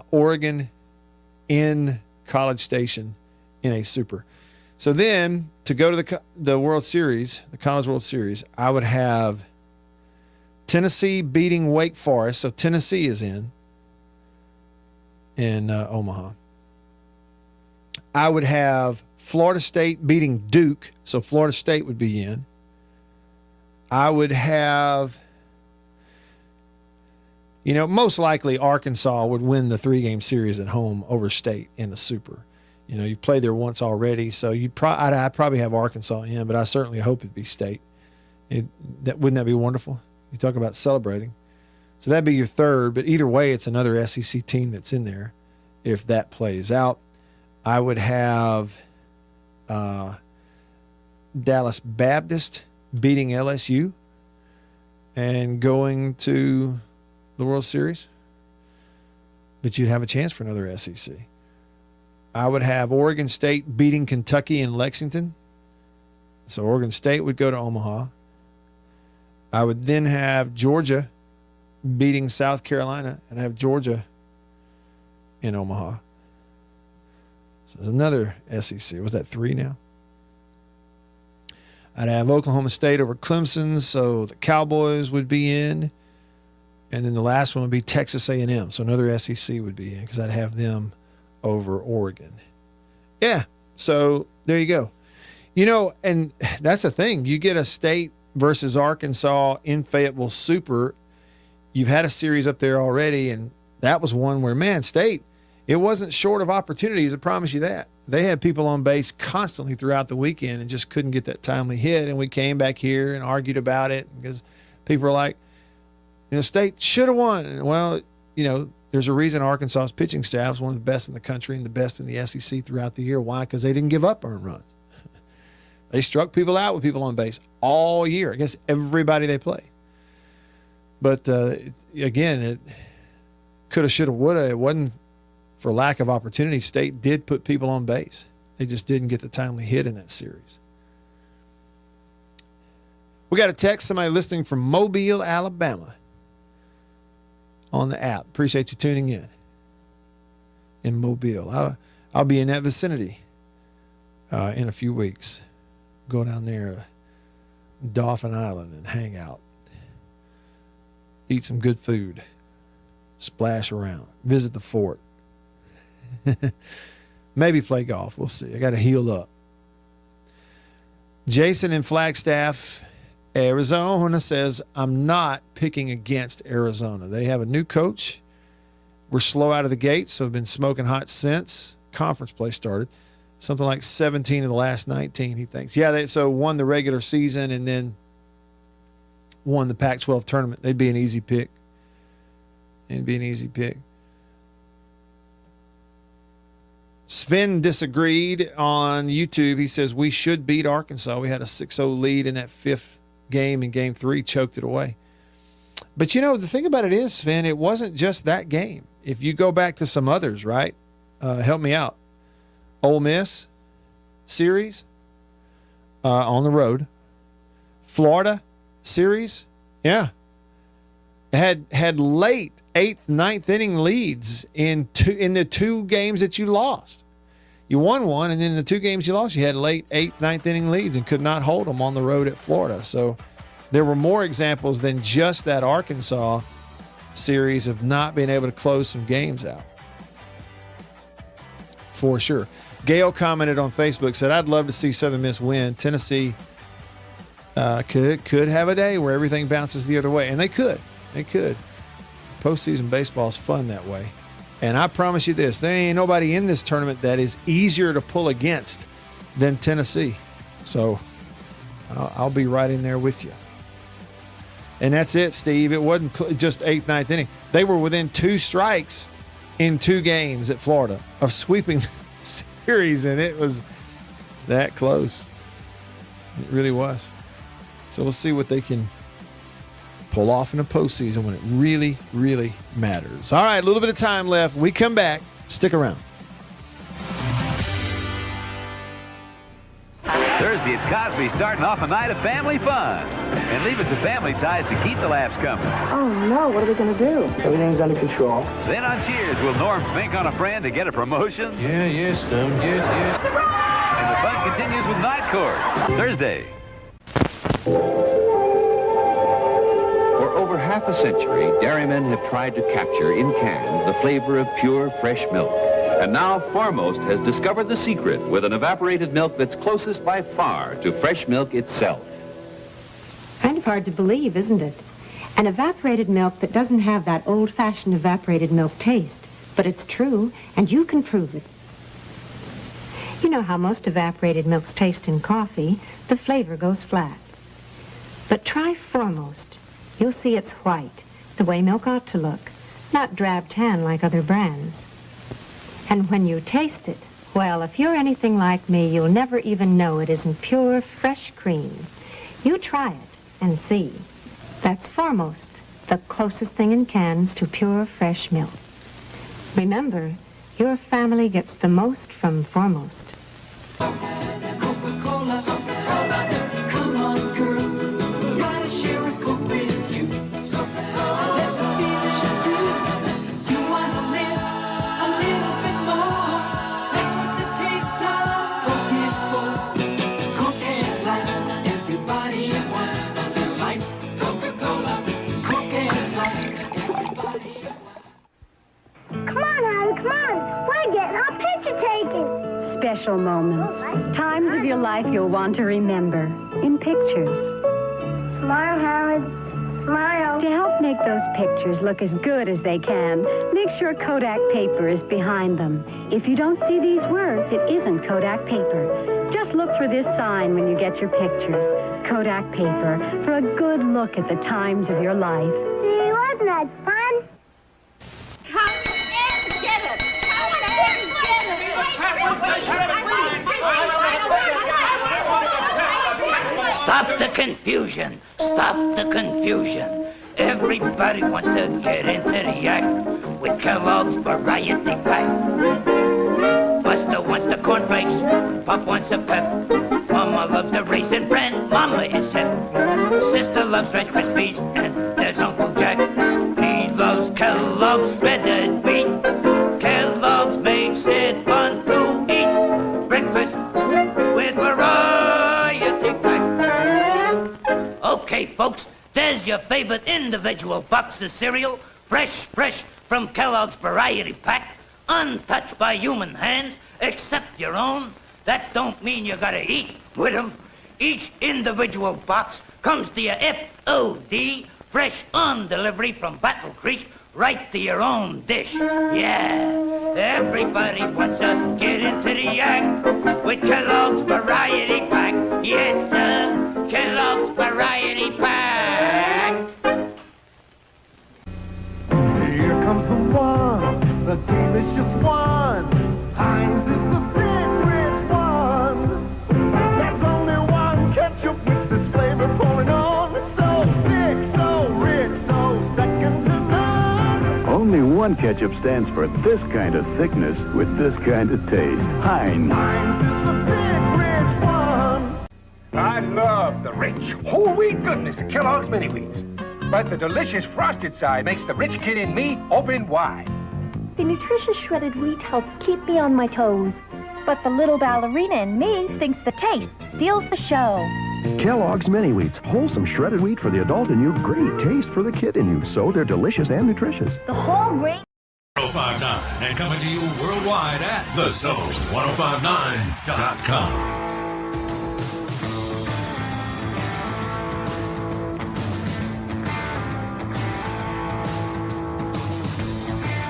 Oregon in College Station in a super. So then to go to the World Series, the College World Series, I would have Tennessee beating Wake Forest. So Tennessee is in Omaha. I would have Florida State beating Duke. So Florida State would be in. I would have, most likely Arkansas would win the 3-game series at home over State in the super. You've played there once already, so I'd probably have Arkansas in, but I certainly hope it'd be State. Wouldn't that be wonderful? You talk about celebrating. So that'd be your 3rd, but either way, it's another SEC team that's in there if that plays out. I would have Dallas Baptist beating LSU and going to the World Series, but you'd have a chance for another SEC. I would have Oregon State beating Kentucky in Lexington. So Oregon State would go to Omaha. I would then have Georgia beating South Carolina and have Georgia in Omaha. So there's another SEC. Was that 3 now? I'd have Oklahoma State over Clemson, so the Cowboys would be in. And then the last one would be Texas A&M. So another SEC would be in because I'd have them over Oregon. Yeah, so there you go. And that's the thing. You get a State versus Arkansas in Fayetteville super. You've had a series up there already, and that was one where, man, State, it wasn't short of opportunities, I promise you that. They had people on base constantly throughout the weekend and just couldn't get that timely hit. And we came back here and argued about it because people were like, State should have won. Well, there's a reason Arkansas's pitching staff is one of the best in the country and the best in the SEC throughout the year. Why? Because they didn't give up earned runs. They struck people out with people on base all year against everybody they played. But, again, it coulda, shoulda, woulda. It wasn't for lack of opportunity. State did put people on base. They just didn't get the timely hit in that series. We got a text, somebody listening from Mobile, Alabama on the app. Appreciate you tuning in Mobile. I'll be in that vicinity in a few weeks. Go down there, Dauphin Island, and hang out. Eat some good food. Splash around. Visit the fort. Maybe play golf. We'll see. I got to heal up. Jason in Flagstaff, Arizona says, I'm not picking against Arizona. They have a new coach. We're slow out of the gate, so have been smoking hot since conference play started. Something like 17 of the last 19, he thinks. Yeah, they won the regular season and then won the Pac-12 tournament. They'd be an easy pick. Sven disagreed on YouTube. He says, we should beat Arkansas. We had a 6-0 lead in that fifth game in game 3, choked it away. But, the thing about it is, Sven, it wasn't just that game. If you go back to some others, right? Help me out. Ole Miss series on the road. Florida series, yeah. Had late 8th, 9th inning leads in the 2 games that you lost. You won one, and then in the 2 games you lost, you had late 8th, 9th inning leads and could not hold them on the road at Florida. So there were more examples than just that Arkansas series of not being able to close some games out. For sure. Gail commented on Facebook, said, I'd love to see Southern Miss win. Tennessee could have a day where everything bounces the other way. And they could. Postseason baseball is fun that way. And I promise you this, there ain't nobody in this tournament that is easier to pull against than Tennessee. So I'll be right in there with you. And that's it, Steve. It wasn't just 8th, 9th inning. They were within 2 strikes in 2 games at Florida of sweeping the series, and it was that close. It really was. So we'll see what they can pull off in the postseason when it really, really matters. All right, a little bit of time left. We come back. Stick around. Thursday, it's Cosby starting off a night of family fun. And leave it to Family Ties to keep the laughs coming. Oh, no. What are we going to do? Everything's under control. Then on Cheers, will Norm think on a friend to get a promotion? Yes. And the fun continues with Night Court. Thursday. For over half a century, dairymen have tried to capture in cans the flavor of pure, fresh milk. And now Foremost has discovered the secret with an evaporated milk that's closest by far to fresh milk itself. Kind of hard to believe, isn't it? An evaporated milk that doesn't have that old-fashioned evaporated milk taste. But it's true, and you can prove it. You know how most evaporated milks taste in coffee. The flavor goes flat. But try Foremost. You'll see it's white, the way milk ought to look, not drab tan like other brands. And when you taste it, well, if you're anything like me, you'll never even know it isn't pure, fresh cream. You try it and see. That's Foremost, the closest thing in cans to pure, fresh milk. Remember, your family gets the most from Foremost. Coca-Cola, come on, girl, gotta share a Coke with you. Let the feeling show through. You wanna live a little bit more. That's what the taste of Coke is for. Coke is life. Everybody wants a little life. Coca-Cola, Coke is life. Everybody wants. Come on, Harry, come on. We're getting our picture taken. Special moments. Times of your life you'll want to remember. In pictures. Smile, Howard. Smile. To help make those pictures look as good as they can, make sure Kodak paper is behind them. If you don't see these words, it isn't Kodak paper. Just look for this sign when you get your pictures. Kodak paper, for a good look at the times of your life. Gee, wasn't that fun? confusion. Stop the confusion. Everybody wants to get into the act with Kellogg's Variety Pack. Buster wants the cornflakes, Pop wants a pep. Mama loves the Raisin Bran, Mama is hip. Sister loves Rice Krispies, and there's Uncle Jack. He loves Kellogg's shredded wheat. Kellogg's makes it fun to eat. Breakfast with Variety Pack. Okay, folks, there's your favorite individual box of cereal, fresh from Kellogg's Variety Pack, untouched by human hands, except your own. That don't mean you gotta eat with 'em. Each individual box comes to you FOD, fresh on delivery from Battle Creek, right to your own dish. Yeah, everybody wants to get into the act with Kellogg's Variety Pack. Yes, sir, Kellogg's Variety Pack. Here comes the one, the delicious one. Heinz is the favorite one. There's only one ketchup with this flavor pouring on. So thick, so rich, so second to none. Only one ketchup stands for this kind of thickness with this kind of taste. Heinz. Heinz is the big rich one. I love the rich, whole wheat goodness of Kellogg's Mini Wheats. But the delicious frosted side makes the rich kid in me open wide. The nutritious shredded wheat helps keep me on my toes. But the little ballerina in me thinks the taste steals the show. Kellogg's Mini Wheats, wholesome shredded wheat for the adult in you, great taste for the kid in you. So they're delicious and nutritious. The whole grain. 1059 and coming to you worldwide at thezone1059.com.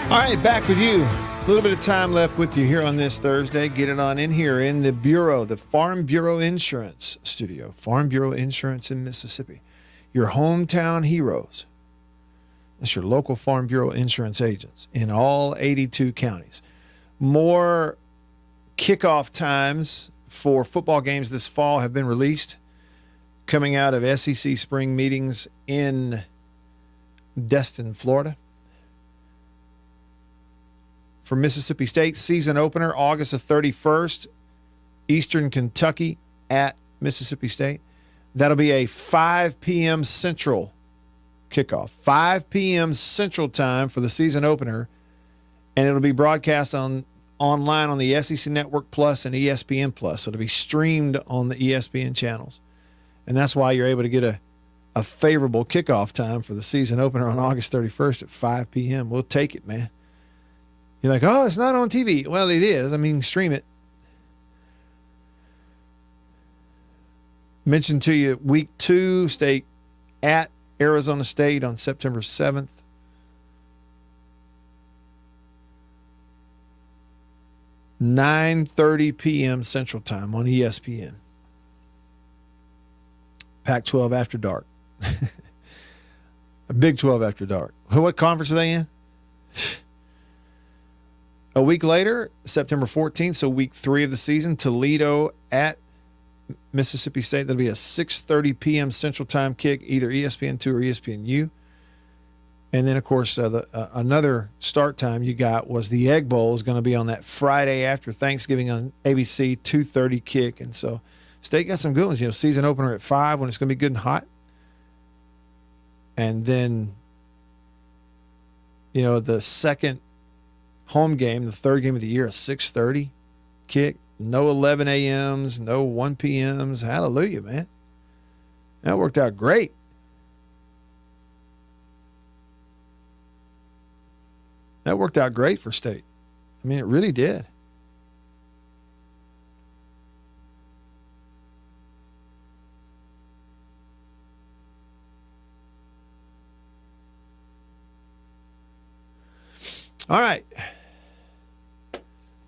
All right, back with you. A little bit of time left with you here on this Thursday. Get it on in here in the Bureau, the Farm Bureau Insurance Studio. Farm Bureau Insurance in Mississippi. Your hometown heroes. That's your local Farm Bureau Insurance agents in all 82 counties. More kickoff times for football games this fall have been released, coming out of SEC spring meetings in Destin, Florida. For Mississippi State, season opener, August the 31st, Eastern Kentucky at Mississippi State. That'll be a 5 p.m. Central kickoff. 5 p.m. Central time for the season opener, and it'll be broadcast online on the SEC Network Plus and ESPN Plus. So it'll be streamed on the ESPN channels. And that's why you're able to get a favorable kickoff time for the season opener on August 31st at 5 p.m. We'll take it, man. You're like, oh, it's not on TV. Well, it is. I mean, stream it. Mentioned to you, week 2, State at Arizona State on September 7th. (9:30 p.m. Central Time on ESPN. Pac-12 After Dark. A Big 12 After Dark. What conference are they in? A week later, September 14th, so week 3 of the season, Toledo at Mississippi State. That'll be a 6:30 p.m. Central Time kick, either ESPN2 or ESPNU. And then, of course, another start time you got was the Egg Bowl is going to be on that Friday after Thanksgiving on ABC, 2:30 kick. And so State got some good ones. You know, season opener at 5 when it's going to be good and hot. And then, you know, the second home game, the third game of the year, a 6:30 kick. No 11 a.m.s, no 1 p.m.s. Hallelujah, man. That worked out great. That worked out great for State. I mean, it really did. All right.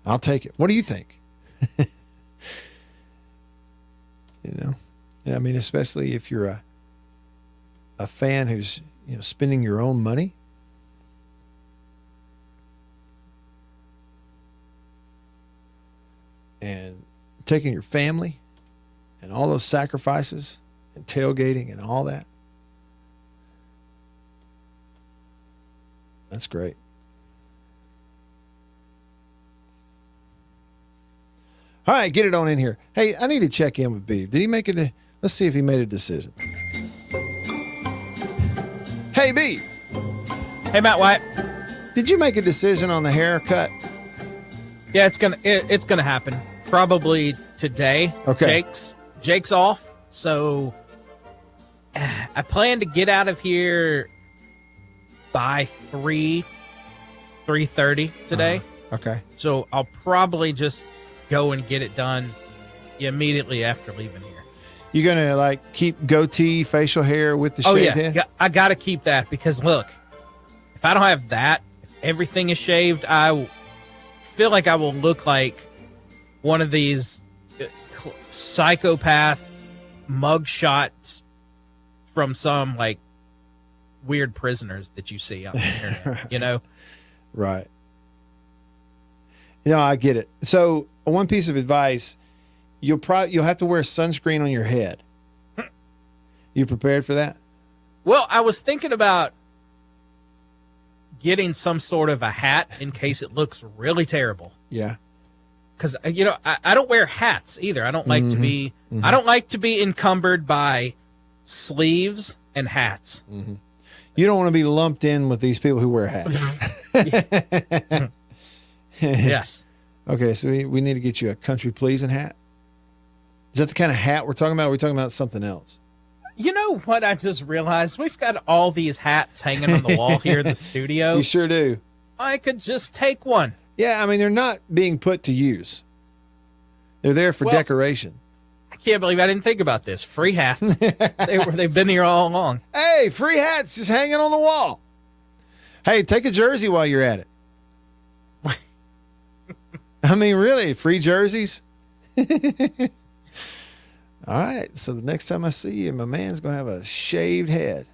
I'll take it. What do you think? You know, I mean, especially if you're a fan who's, you know, spending your own money. And taking your family and all those sacrifices and tailgating and all that. That's great. All right, get it on in here. Hey, I need to check in with Beav. Did he make it? Let's see if he made a decision. Hey, Beav. Hey, Matt White. Did you make a decision on the haircut? Yeah, it's gonna happen probably today. Okay. Jake's off, so I plan to get out of here by 3:30 today. Okay. So I'll probably just go and get it done immediately after leaving here. You gonna like keep goatee, facial hair with the shaved head? I got to keep that because look, if I don't have that, if everything is shaved, I feel like I will look like one of these psychopath mug shots from some like weird prisoners that you see on the internet, you know? Right. You know, I get it. So one piece of advice, you'll have to wear sunscreen on your head. You prepared for that? Well, I was thinking about getting some sort of a hat in case it looks really terrible. Yeah. Because, you know, I don't wear hats either. I don't like to be I don't like to be encumbered by sleeves and hats. Mm-hmm. You don't want to be lumped in with these people who wear hats. Yes. Okay, so we need to get you a country pleasing hat. Is that the kind of hat we're talking about? Or are we talking about something else? You know what I just realized? We've got all these hats hanging on the wall here in the studio. You sure do. I could just take one. Yeah, I mean, they're not being put to use. They're there for decoration. I can't believe I didn't think about this. Free hats. They've been here all along. Hey, free hats just hanging on the wall. Hey, take a jersey while you're at it. I mean, really, free jerseys? All right, so the next time I see you, my man's going to have a shaved head.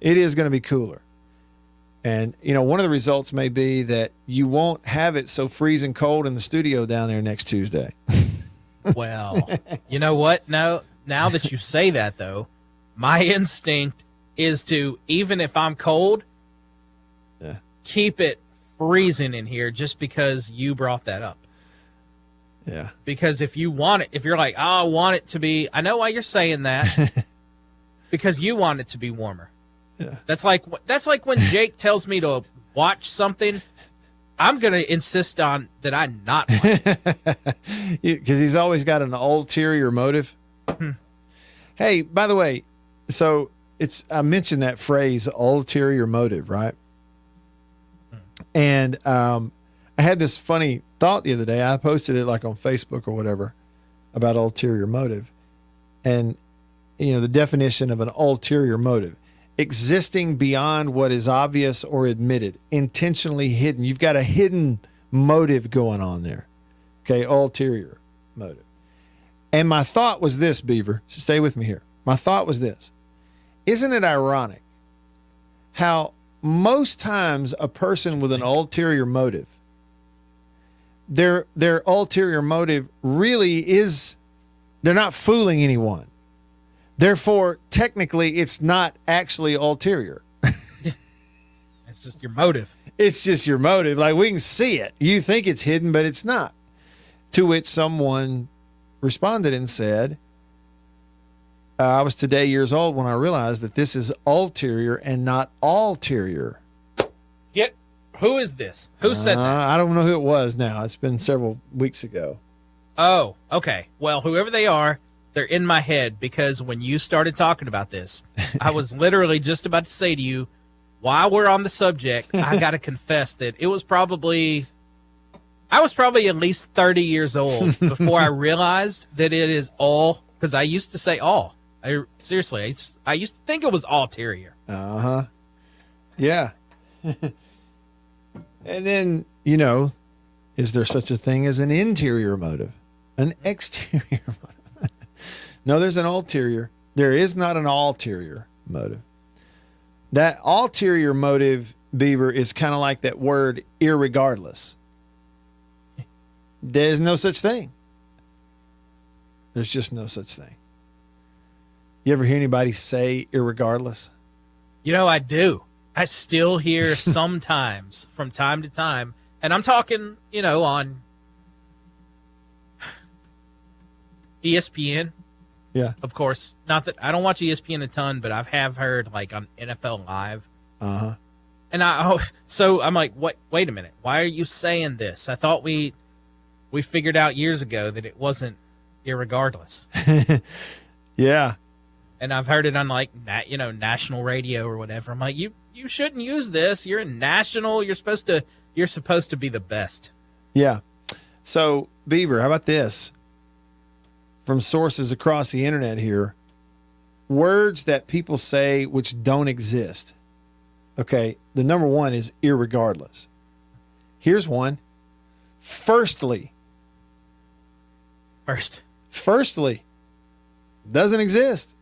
It is going to be cooler. And, you know, one of the results may be that you won't have it so freezing cold in the studio down there next Tuesday. Well, you know what? Now that you say that, though, my instinct is to, even if I'm cold, keep it freezing in here just because you brought that up. Yeah. Because if you want it, if you're like, oh, I want it to be, I know why you're saying that. Because you want it to be warmer. Yeah. That's like when Jake tells me to watch something, I'm going to insist on that I not watch it. Because he's always got an ulterior motive. Hey, by the way, so I mentioned that phrase, ulterior motive, right? And I had this funny thought the other day. I posted it like on Facebook or whatever about ulterior motive. And, you know, the definition of an ulterior motive: existing beyond what is obvious or admitted, intentionally hidden. You've got a hidden motive going on there. Okay, ulterior motive. And my thought was this, Beaver. Stay with me here. My thought was this. Isn't it ironic how most times a person with an ulterior motive, their ulterior motive really is, they're not fooling anyone. Therefore, technically, it's not actually ulterior. It's just your motive. It's just your motive. Like, we can see it. You think it's hidden, but it's not. To which someone responded and said, I was today years old when I realized that this is ulterior and not ulterior. Who is this? Who said that? I don't know who it was now. It's been several weeks ago. Oh, okay. Well, whoever they are, they're in my head, because when you started talking about this, I was literally just about to say to you, while we're on the subject, I got to confess that I was probably at least 30 years old before I realized that it is all, because I used to say all. I used to think it was ulterior. Uh-huh. Yeah. And then, you know, is there such a thing as an interior motive? An exterior motive? No, there's an ulterior. There is not an ulterior motive. That ulterior motive, Beaver, is kind of like that word irregardless. There's no such thing. There's just no such thing. You ever hear anybody say irregardless? You know, I do. I still hear sometimes from time to time, and I'm talking, on ESPN. Yeah. Of course. Not that I don't watch ESPN a ton, but I have heard like on NFL Live. Uh-huh. And so I'm like, wait a minute. Why are you saying this? I thought we figured out years ago that it wasn't irregardless. Yeah. And I've heard it on like national radio or whatever. I'm like, you shouldn't use this. You're in national. You're supposed to be the best. Yeah. So, Beaver, how about this? From sources across the internet here, words that people say which don't exist. Okay, the number one is irregardless. Here's one. Firstly. Firstly. Doesn't exist.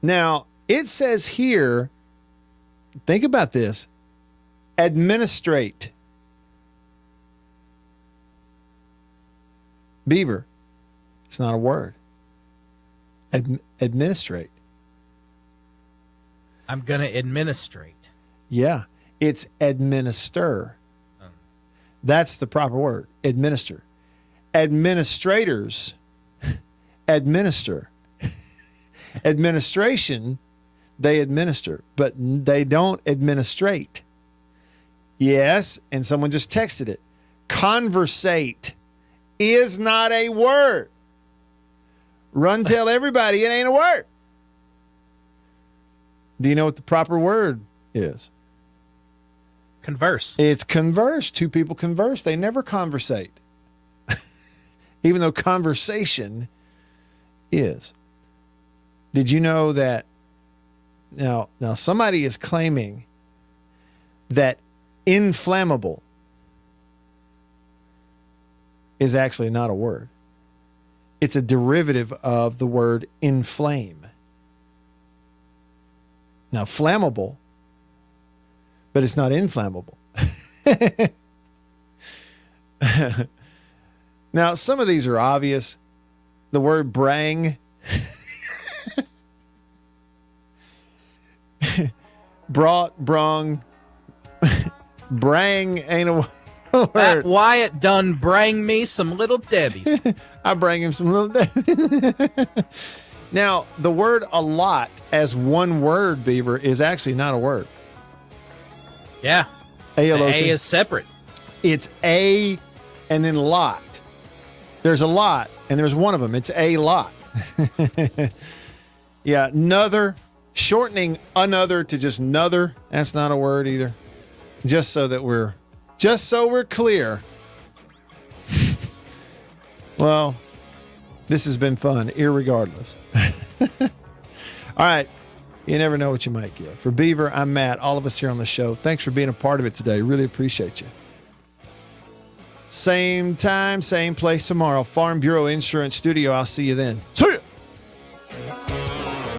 Now, it says here, think about this, administrate. Beaver, it's not a word. Administrate. I'm going to administrate. Yeah, it's administer. That's the proper word, administer. Administrators administer. Administration, they administer, but they don't administrate. Yes, and someone just texted it. Conversate is not a word. Run tell everybody it ain't a word. Do you know what the proper word is? Converse. It's converse. Two people converse. They never conversate. Even though conversation is. Did you know that now somebody is claiming that inflammable is actually not a word. It's a derivative of the word inflame. Now, flammable, but it's not inflammable. Now, some of these are obvious. The word brang. Brought, brung. Brang ain't a word. That Wyatt done brang me some little Debbies. I bring him some little Debbies. Now, the word a lot as one word, Beaver, is actually not a word. Yeah. A-L-O-T. A is separate. It's a and then lot. There's a lot, and there's one of them. It's a lot. Yeah, another, shortening another to just another, that's not a word either. Just so we're clear. Well, this has been fun, irregardless. All right. You never know what you might get. For Beaver, I'm Matt. All of us here on the show, thanks for being a part of it today. Really appreciate you. Same time, same place tomorrow. Farm Bureau Insurance Studio. I'll see you then. So